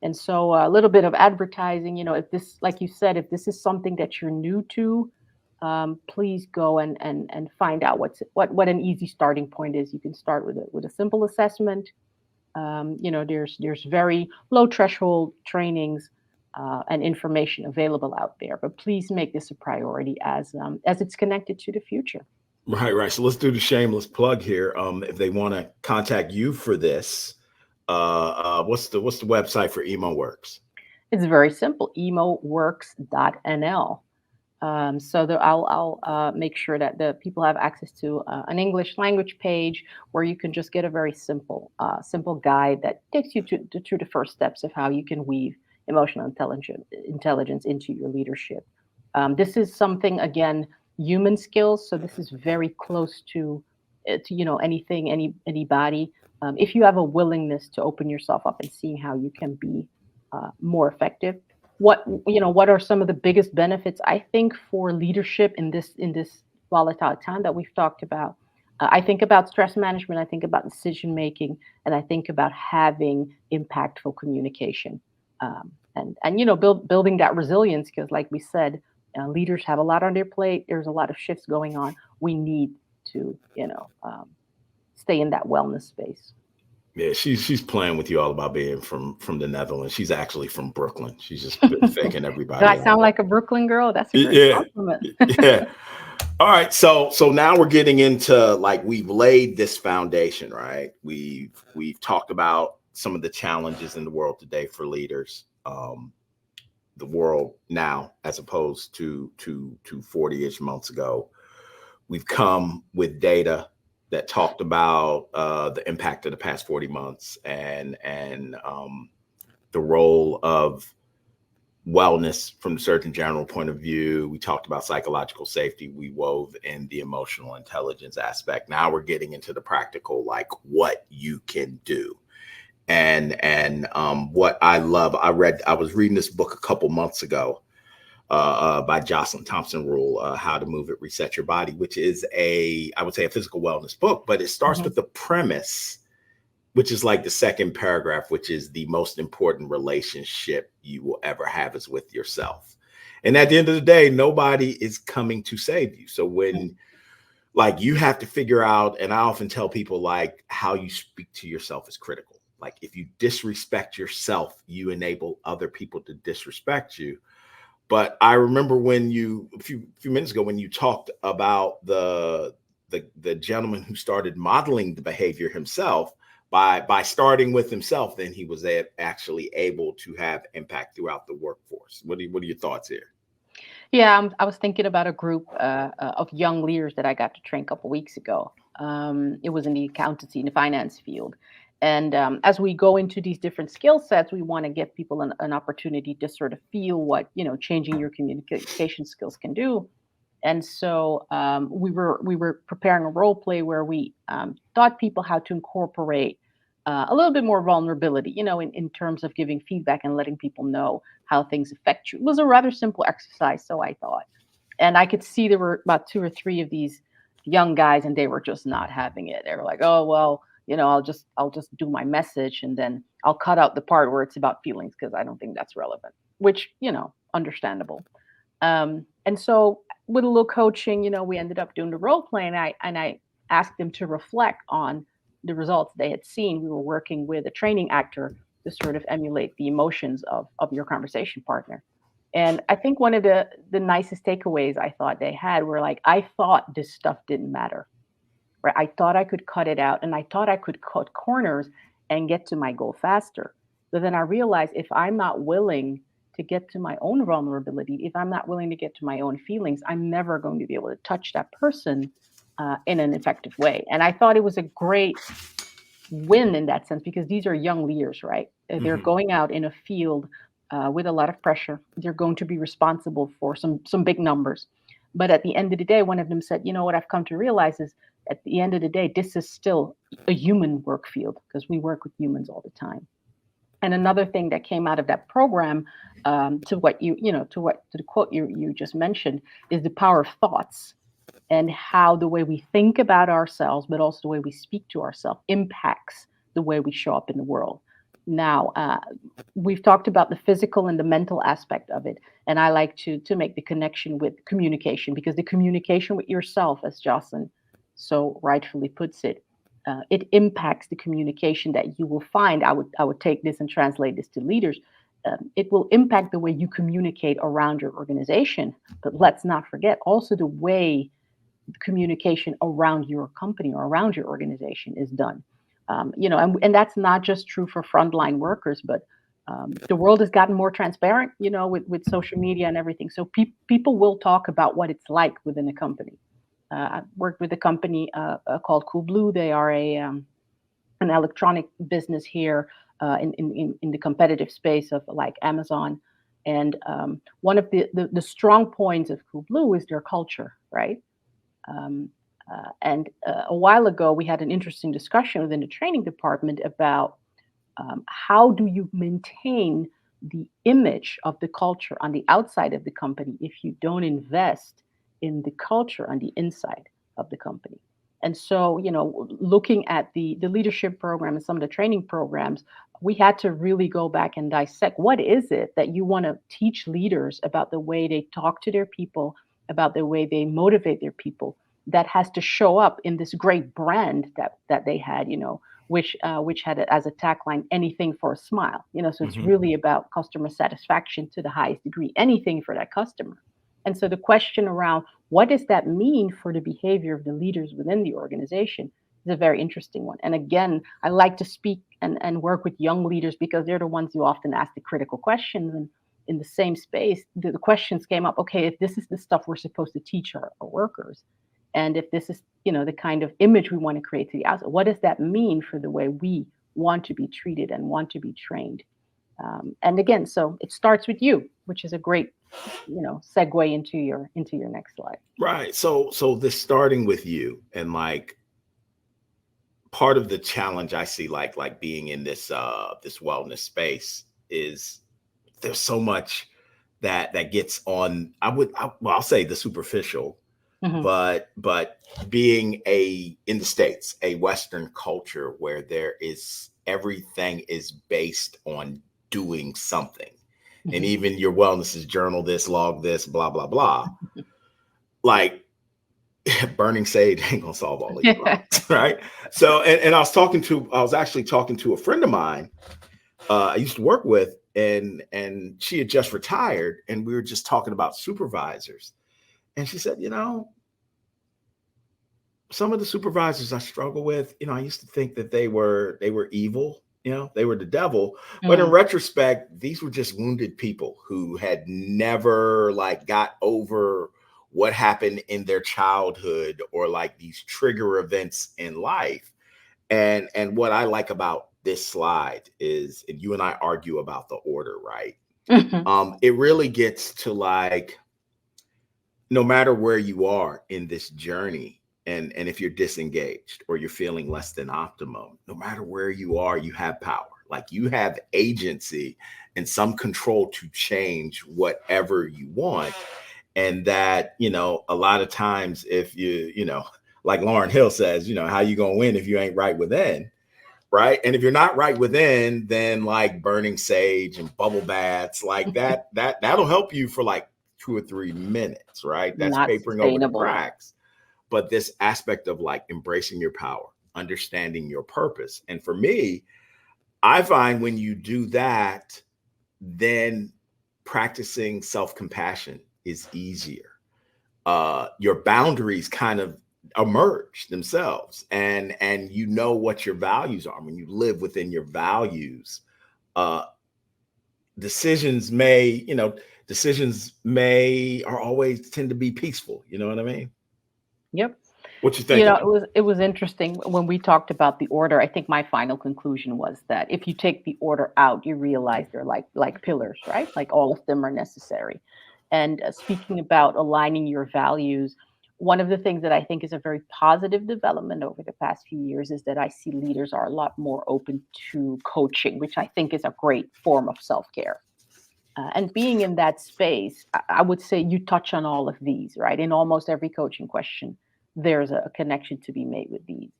And so a little bit of advertising, if this, like you said, if this is something that you're new to, please go and find out what an easy starting point is. You can start with a simple assessment. There's very low threshold trainings and information available out there. But please make this a priority as it's connected to the future. Right, right. So let's do the shameless plug here. If they want to contact you for this, what's the website for Emo Works? It's very simple. emoworks.nl. So I'll make sure that the people have access to an English language page where you can just get a very simple guide that takes you through the first steps of how you can weave emotional intelligence into your leadership. This is something, again, human skills. So this is very close to anything, anybody. If you have a willingness to open yourself up and seeing how you can be more effective, what are some of the biggest benefits I think for leadership in this volatile time that we've talked about? I think about stress management. I think about decision making, and I think about having impactful communication, and building that resilience. Because, like we said, leaders have a lot on their plate. There's a lot of shifts going on. We need to, stay in that wellness space. Yeah, she's playing with you all about being from the Netherlands. She's actually from Brooklyn. She's just been faking Do I everybody out. sound like a Brooklyn girl? That's a great Yeah, compliment. yeah. All right, so now we're getting into, like, we've laid this foundation, right? We've talked about some of the challenges in the world today for leaders, the world now as opposed to 40-ish months ago. We've come with data that talked about the impact of the past 40 months and the role of wellness from the Surgeon General point of view. We talked about psychological safety. We wove in the emotional intelligence aspect. Now we're getting into the practical, like what you can do. And what I love, I was reading this book a couple months ago by Jocelyn Thompson Rule, How to Move It, Reset Your Body, which is I would say a physical wellness book, but it starts Mhm. with the premise, which is like the second paragraph, which is the most important relationship you will ever have is with yourself. And at the end of the day, nobody is coming to save you. So when, like, you have to figure out, and I often tell people, like, how you speak to yourself is critical. Like, if you disrespect yourself, you enable other people to disrespect you. But I remember when a few minutes ago, when you talked about the gentleman who started modeling the behavior himself by starting with himself, then he was actually able to have impact throughout the workforce. What are your thoughts here? Yeah, I was thinking about a group of young leaders that I got to train a couple weeks ago. It was in the accountancy and the finance field. And as we go into these different skill sets, we want to give people an opportunity to sort of feel what changing your communication skills can do. And so we were preparing a role play where we taught people how to incorporate a little bit more vulnerability, in terms of giving feedback and letting people know how things affect you. It was a rather simple exercise, so I thought. And I could see there were about two or three of these young guys, and they were just not having it. They were like, "Oh well, I'll just do my message, and then I'll cut out the part where it's about feelings because I don't think that's relevant." Which, understandable. And so with a little coaching, we ended up doing the role play, and I asked them to reflect on the results they had seen. We were working with a training actor to sort of emulate the emotions of your conversation partner. And I think one of the nicest takeaways I thought they had were like, I thought this stuff didn't matter, right? I thought I could cut it out, and I thought I could cut corners and get to my goal faster. But then I realized if I'm not willing to get to my own vulnerability, if I'm not willing to get to my own feelings, I'm never going to be able to touch that person in an effective way. And I thought it was a great win in that sense because these are young leaders, right? They're Mhm. going out in a field with a lot of pressure. They're going to be responsible for some big numbers. But at the end of the day, one of them said, "You know what I've come to realize is at the end of the day, this is still a human work field because we work with humans all the time." And another thing that came out of that program, to what to the quote you just mentioned, is the power of thoughts and how the way we think about ourselves, but also the way we speak to ourselves, impacts the way we show up in the world. Now, we've talked about the physical and the mental aspect of it, and I like to make the connection with communication because the communication with yourself, as Jocelyn so rightfully puts it, it impacts the communication that you will find. I would take this and translate this to leaders. It will impact the way you communicate around your organization, but let's not forget also the way communication around your company or around your organization is done. And that's not just true for frontline workers, but the world has gotten more transparent, with social media and everything. So people will talk about what it's like within a company. I worked with a company called Coolblue. They are an electronic business here in the competitive space of like Amazon. And one of the strong points of Coolblue is their culture, right? Um, and a while ago, we had an interesting discussion within the training department about how do you maintain the image of the culture on the outside of the company if you don't invest in the culture on the inside of the company. And so, looking at the leadership program and some of the training programs, we had to really go back and dissect what is it that you want to teach leaders about the way they talk to their people, about the way they motivate their people, that has to show up in this great brand that they had, which had as a tagline, anything for a smile. So it's Hmm. really about customer satisfaction to the highest degree, anything for that customer. And so the question around what does that mean for the behavior of the leaders within the organization is a very interesting one. And again, I like to speak and work with young leaders because they're the ones who often ask the critical questions. And in the same space, the questions came up, okay, if this is the stuff we're supposed to teach our workers, and if this is, the kind of image we want to create to the outside, what does that mean for the way we want to be treated and want to be trained? And again, so it starts with you, which is a great, segue into your next slide. Right. So this starting with you, and like part of the challenge I see, like being in this wellness space, is there's so much that gets on. Well, I'll say the superficial, Hmm. but being in the States, a Western culture where there is everything is based on doing something. And Hmm. even your wellness is journal this, log this, blah, blah, blah. Like burning sage ain't gonna solve all of your Yeah. problems, right? So, and I was actually talking to a friend of mine I used to work with, and she had just retired, and we were just talking about supervisors. And she said, some of the supervisors I struggle with, I used to think that they were evil, they were the devil. But in Mm. retrospect, these were just wounded people who had never like got over what happened in their childhood, or like these trigger events in life. And what I like about this slide is, and you and I argue about the order, right? Hmm. It really gets to like, no matter where you are in this journey, and if you're disengaged or you're feeling less than optimum, no matter where you are, you have power. Like you have agency and some control to change whatever you want. And that, a lot of times, if like Lauren Hill says, how you gonna win if you ain't right within? Right. And if you're not right within, then like burning sage and bubble baths like that'll help you for like 2 or 3 minutes, right? That's Not papering over the sustainable. cracks. But this aspect of like embracing your power, understanding your purpose. And for me, I find when you do that, then practicing self-compassion is easier. Your boundaries kind of emerge themselves, and what your values are. When you live within your values, uh decisions may you know decisions may or always tend to be peaceful. You know what I mean? Yep. What you think of it? It was interesting when we talked about the order. I think my final conclusion was that if you take the order out, you realize they're like pillars, right? Like all of them are necessary. And speaking about aligning your values, one of the things that I think is a very positive development over the past few years is that I see leaders are a lot more open to coaching, which I think is a great form of self-care. And being in that space, I would say you touch on all of these, right? In almost every coaching question, there's a connection to be made with these.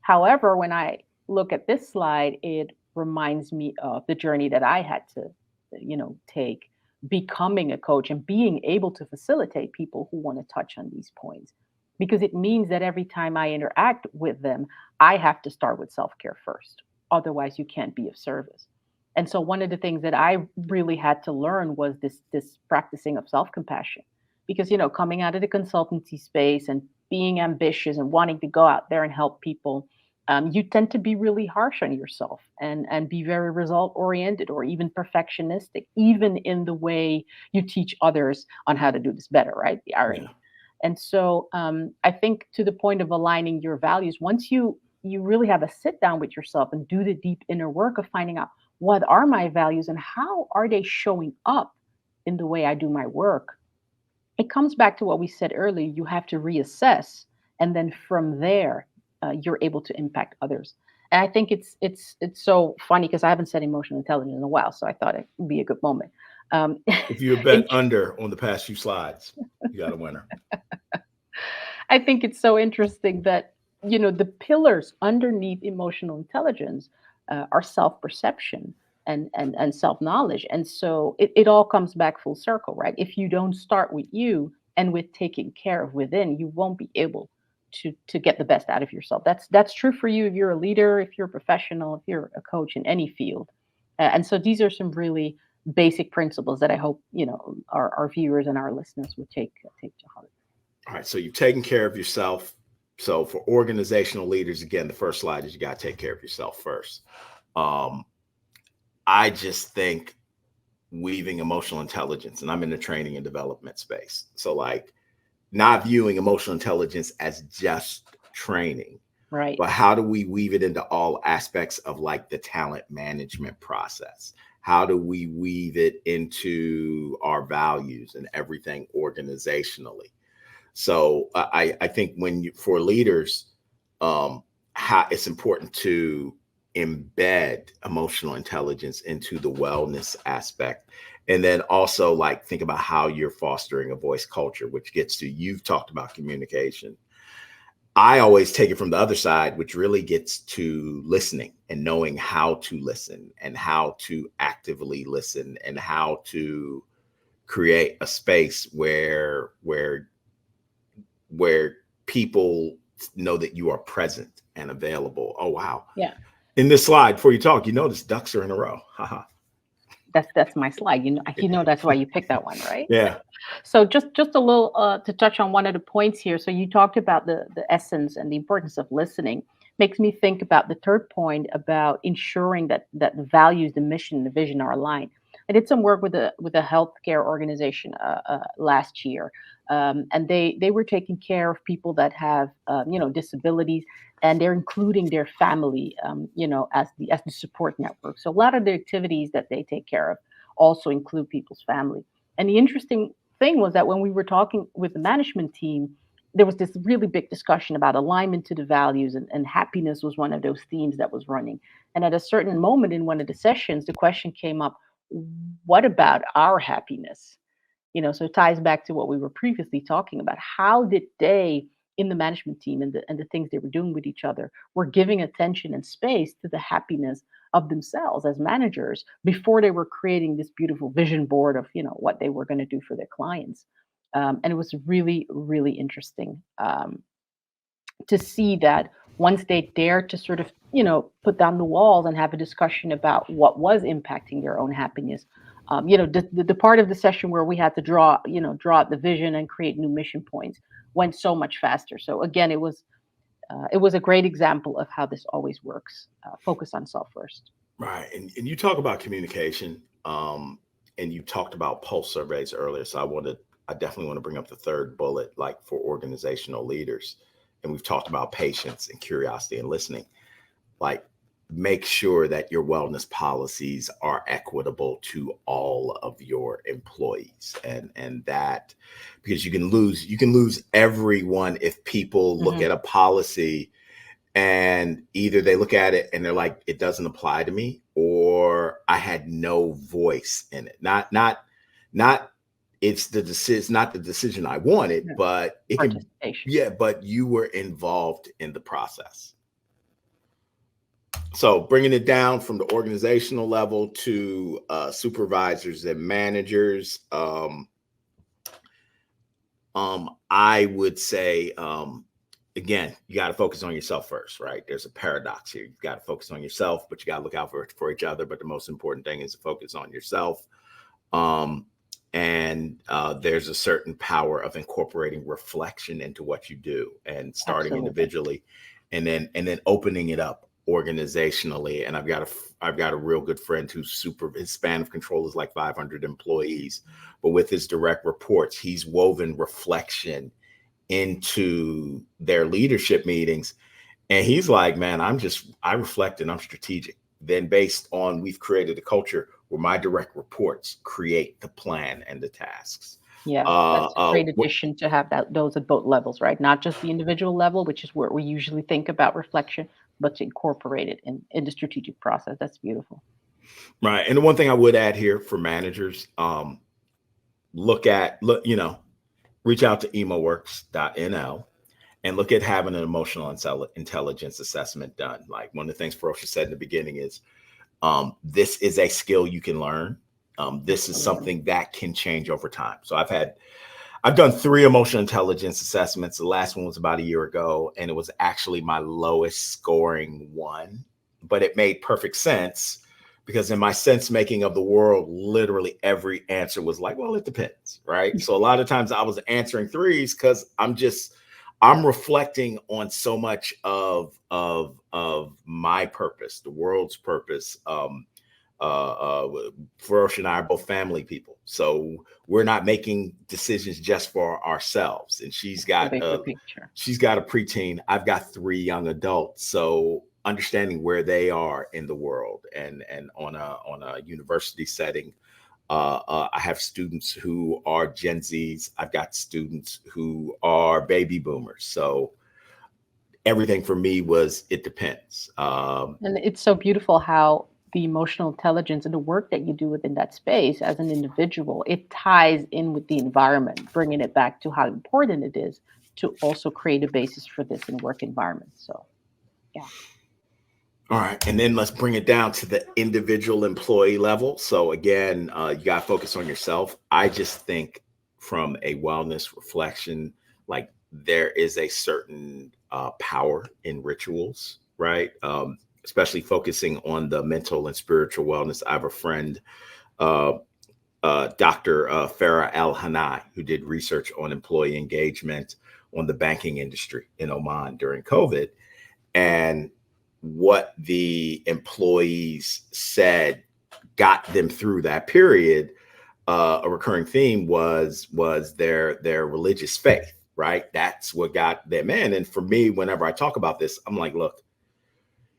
However, when I look at this slide, it reminds me of the journey that I had to, take becoming a coach and being able to facilitate people who want to touch on these points. Because it means that every time I interact with them, I have to start with self care first. Otherwise, you can't be of service. And so one of the things that I really had to learn was this practicing of self-compassion. Because coming out of the consultancy space and being ambitious and wanting to go out there and help people, you tend to be really harsh on yourself and be very result oriented or even perfectionistic, even in the way you teach others on how to do this better, right? The Yeah. irony. And so I think to the point of aligning your values, once you really have a sit down with yourself and do the deep inner work of finding out what are my values and how are they showing up in the way I do my work, it comes back to what we said earlier. You have to reassess, and then from there, you're able to impact others. And I think it's so funny because I haven't said emotional intelligence in a while, so I thought it would be a good moment. Um, If you bet under on the past few slides, you got a winner. I think it's so interesting that the pillars underneath emotional intelligence are self-perception and self-knowledge, and so it all comes back full circle, right? If you don't start with you and with taking care of within, you won't be able to get the best out of yourself. That's true for you if you're a leader, if you're a professional, if you're a coach in any field. And so these are some really basic principles that I hope our viewers and our listeners would take to heart. All right, so you've taken care of yourself. So for organizational leaders, again, the first slide is you got to take care of yourself first. I just think weaving emotional intelligence, and I'm in the training and development space. So like not viewing emotional intelligence as just training, Right. but how do we weave it into all aspects of like the talent management process? How do we weave it into our values and everything organizationally? So I think for leaders, how it's important to embed emotional intelligence into the wellness aspect. And then also like think about how you're fostering a voice culture, which gets to, you've talked about communication. I always take it from the other side, which really gets to listening and knowing how to listen and how to actively listen and how to create a space where people know that you are present and available. Oh, wow. Yeah. In this slide, before you talk, you notice ducks are in a row. Haha. That's my slide. That's why you picked that one, right? Yeah. So just a little to touch on one of the points here. So you talked about the essence and the importance of listening. Makes me think about the third point about ensuring that the values, the mission, the vision are aligned. I did some work with a healthcare organization last year, and they were taking care of people that have disabilities, and they're including their family, as the support network. So a lot of the activities that they take care of also include people's family. And the interesting thing was that when we were talking with the management team, there was this really big discussion about alignment to the values, and happiness was one of those themes that was running. And at a certain moment in one of the sessions, the question came up, what about our happiness? So it ties back to what we were previously talking about. How did they in the management team and the things they were doing with each other were giving attention and space to the happiness of themselves as managers before they were creating this beautiful vision board of what they were going to do for their clients. And it was really, really interesting to see that once they dared to sort of put down the walls and have a discussion about what was impacting their own happiness. The part of the session where we had to draw out the vision and create new mission points went so much faster. So again, it was a great example of how this always works. Focus on self first. Right. And you talk about communication, and you talked about pulse surveys earlier. So I definitely want to bring up the third bullet, like for organizational leaders. And we've talked about patience and curiosity and listening. Like, make sure that your wellness policies are equitable to all of your employees, and that, because you can lose everyone if people look at a policy and either they look at it and they're like, it doesn't apply to me, or I had no voice in it. Not it's not the decision I wanted, but it can, but you were involved in the process. So bringing it down from the organizational level to supervisors and managers, I would say, again, you got to focus on yourself first, right? There's a paradox here. You've got to focus on yourself, but you got to look out for each other. But the most important thing is to focus on yourself. And there's a certain power of incorporating reflection into what you do, and starting individually, and then opening it up organizationally. And I've got a real good friend who's his span of control is like 500 employees, but with his direct reports, he's woven reflection into their leadership meetings. And he's like, man, I reflect and I'm strategic. then based on, we've created a culture where my direct reports create the plan and the tasks. Yeah, Uh, that's a uh, great addition to have those at both levels, right? Not just the individual level, which is where we usually think about reflection, but to incorporate it in the strategic process. That's beautiful. right. And the one thing I would add here for managers, reach out to emoworks.nl and look at having an emotional intelligence assessment done. Like one of the things Ferocious said in the beginning is, this is a skill you can learn. This is Absolutely. something that can change over time. So I've done 3 emotional intelligence assessments. The last one was about a year ago, and it was actually my lowest scoring one, but it made perfect sense because in my sense making of the world, literally every answer was like, well, it depends, right? So a lot of times I was answering 3s because I'm reflecting on so much of my purpose, the world's purpose. Ferocia and I are both family people, so we're not making decisions just for ourselves. And The bigger picture. she's got a preteen. I've got 3 young adults, so understanding where they are in the world and on a university setting. I have students who are Gen Zs. I've got students who are baby boomers. So everything for me was, it depends. And it's so beautiful how the emotional intelligence and the work that you do within that space as an individual, it ties in with the environment, bringing it back to how important it is to also create a basis for this in work environment. So, yeah. All right, and then let's bring it down to the individual employee level. So again, you got to focus on yourself. I just think from a wellness reflection, like there is a certain power in rituals, right? Especially focusing on the mental and spiritual wellness. I have a friend, uh, Dr. Farah Al Hanai, who did research on employee engagement on the banking industry in Oman during COVID. And what the employees said got them through that period, a recurring theme was their religious faith, right? That's what got them in. And for me, whenever I talk about this, I'm like, look,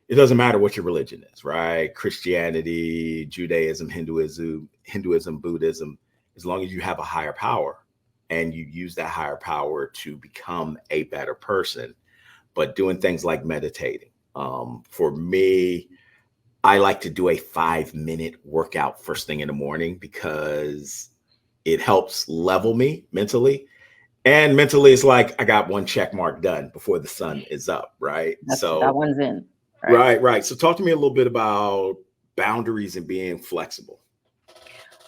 it doesn't matter what your religion is, right? Christianity, Judaism, Hinduism, Buddhism, as long as you have a higher power and you use that higher power to become a better person. But doing things like meditating, for me, I like to do a 5-minute workout first thing in the morning because it helps level me mentally. And mentally, it's like I got one check mark done before the sun is up, right? That one's in, right? Right. So talk to me a little bit about boundaries and being flexible.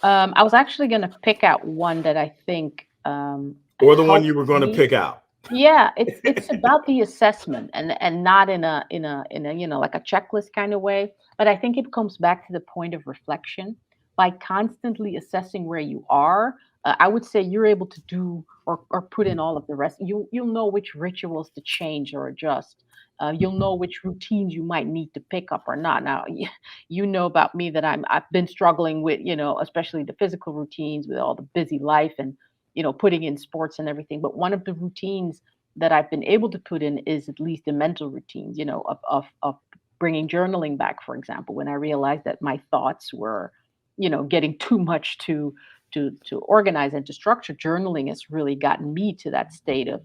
I was actually going to pick out one that I think Or the one you helped were going to me. pick out. Yeah, it's about the assessment and not in a like a checklist kind of way, but I think it comes back to the point of reflection. By constantly assessing where you are, I would say you're able to do or put in all of the rest. You'll know which rituals to change or adjust. You'll know which routines you might need to pick up or not. Now, you know about me that I've been struggling with, especially the physical routines with all the busy life and putting in sports and everything. But one of the routines that I've been able to put in is at least the mental routines, of bringing journaling back, for example, when I realized that my thoughts were, getting too much to organize and to structure. Journaling has really gotten me to that state of,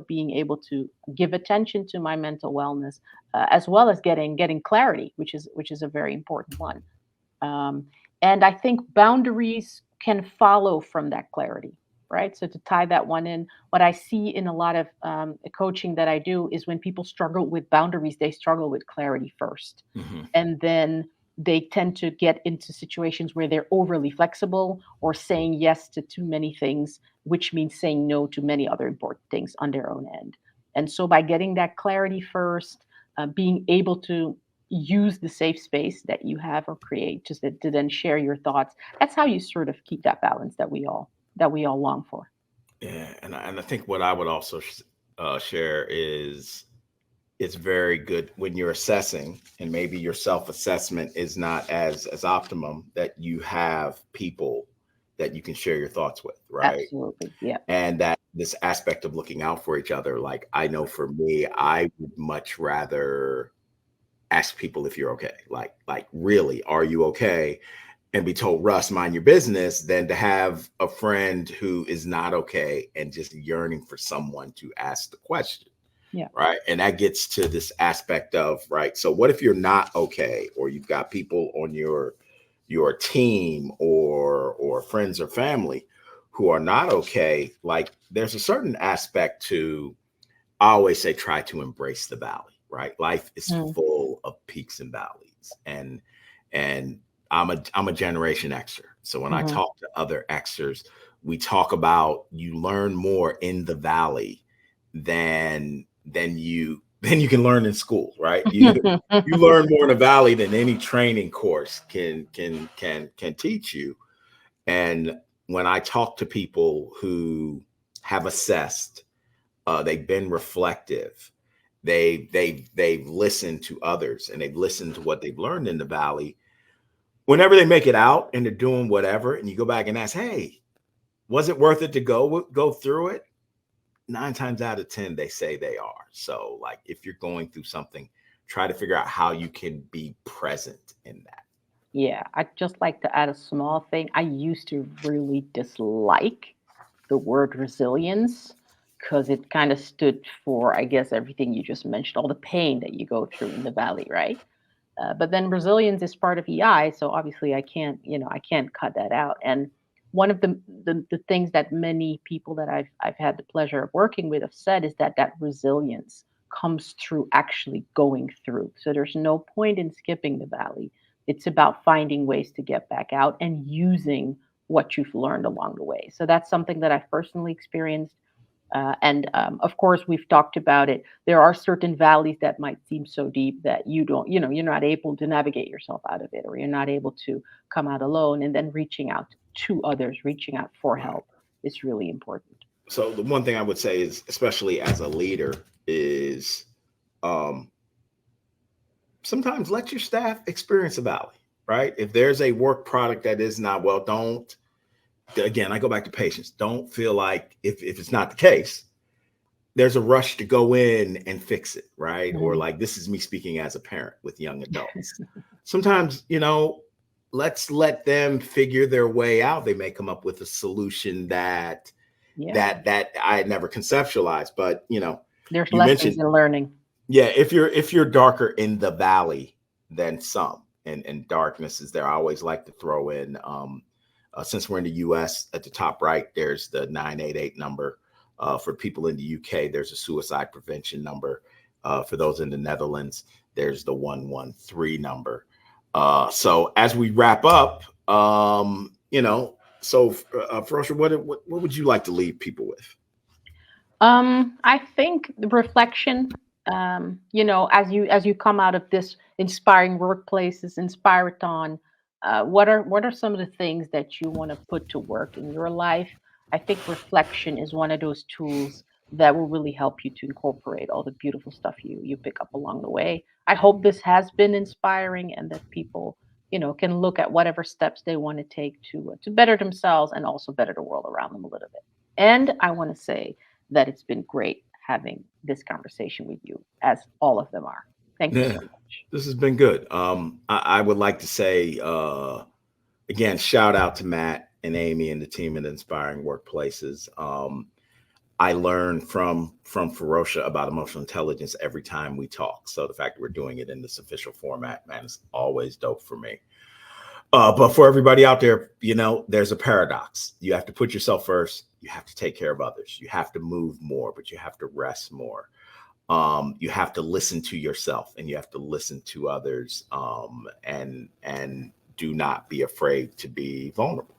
being able to give attention to my mental wellness, as well as getting clarity, which is a very important one. Um, and I think boundaries can follow from that clarity, right? So to tie that one in, what I see in a lot of coaching that I do is when people struggle with boundaries, they struggle with clarity first. Mhm. And then they tend to get into situations where they're overly flexible or saying yes to too many things, which means saying no to many other important things on their own end. And so by getting that clarity first, being able to use the safe space that you have or create just to then share your thoughts, that's how you sort of keep that balance that we all long for. Yeah, and I think what I would also share is it's very good when you're assessing, and maybe your self-assessment is not as optimum, that you have people that you can share your thoughts with, right? Absolutely. Yeah. And that this aspect of looking out for each other, like I know for me, I would much rather ask people if you're okay. Like really, are you okay? And be told, Russ, mind your business, than to have a friend who is not okay and just yearning for someone to ask the question. Yeah. Right. And that gets to this aspect of, right, so what if you're not okay, or you've got people on your team or friends or family who are not okay? Like, there's a certain aspect to, I always say, try to embrace the valley, right? Life is Mm. full of peaks and valleys. And I'm a Generation Xer. So when I Hmm. talk to other Xers, we talk about, you learn more in the valley than you can learn in school, right? You learn more in the valley than any training course can teach you. And when I talk to people who have assessed, they've been reflective, they've listened to others, and they've listened to what they've learned in the valley. Whenever they make it out and they're doing whatever, and you go back and ask, hey, was it worth it to go through it? 9 times out of 10, they say they are. So, like, if you're going through something, try to figure out how you can be present in that. Yeah, I'd just like to add a small thing. I used to really dislike the word resilience because it kind of stood for, I guess, everything you just mentioned, all the pain that you go through in the valley, right? But then resilience is part of EI, so obviously I can't cut that out. And one of the things that many people that I've had the pleasure of working with have said is that that resilience comes through actually going through. So there's no point in skipping the valley. It's about finding ways to get back out and using what you've learned along the way. So that's something that I've personally experienced. And Of course, we've talked about it. There are certain valleys that might seem so deep that you don't, you're not able to navigate yourself out of it, or you're not able to come out alone. And then reaching out to others, reaching out for Right. help is really important. So the one thing I would say is, especially as a leader, is um, sometimes let your staff experience a valley, right? If there's a work product that is not well, don't, again, I go back to patience. Don't feel like, if it's not the case, there's a rush to go in and fix it, right? Or, Mhm. like, this is me speaking as a parent with young adults. Sometimes, let's let them figure their way out. They may come up with a solution that Yeah, that I had never conceptualized. But there's you lessons mentioned, in learning. yeah, if you're darker in the valley than some, and darkness is there. I always like to throw in, since we're in the US, at the top right, there's the 988 number. For people in the UK, there's a suicide prevention number. For those in the Netherlands, there's the 113 number. So as we wrap up, Ferocious, what would you like to leave people with? I think the reflection, as you come out of this inspiring workplaces, Inspirathon, what are some of the things that you want to put to work in your life? I think reflection is one of those tools that will really help you to incorporate all the beautiful stuff you pick up along the way. I hope this has been inspiring and that people, can look at whatever steps they want to take to better themselves and also better the world around them a little bit. And I want to say that it's been great having this conversation with you, as all of them are. Thank you Yeah, so much. this has been good. I would like to say, again, shout out to Matt and Amy and the team at Inspiring Workplaces. I learn from Ferocia about emotional intelligence every time we talk. So the fact that we're doing it in this official format, man, is always dope for me. But for everybody out there, there's a paradox. You have to put yourself first. You have to take care of others. You have to move more, but you have to rest more. You have to listen to yourself, and you have to listen to others, and do not be afraid to be vulnerable.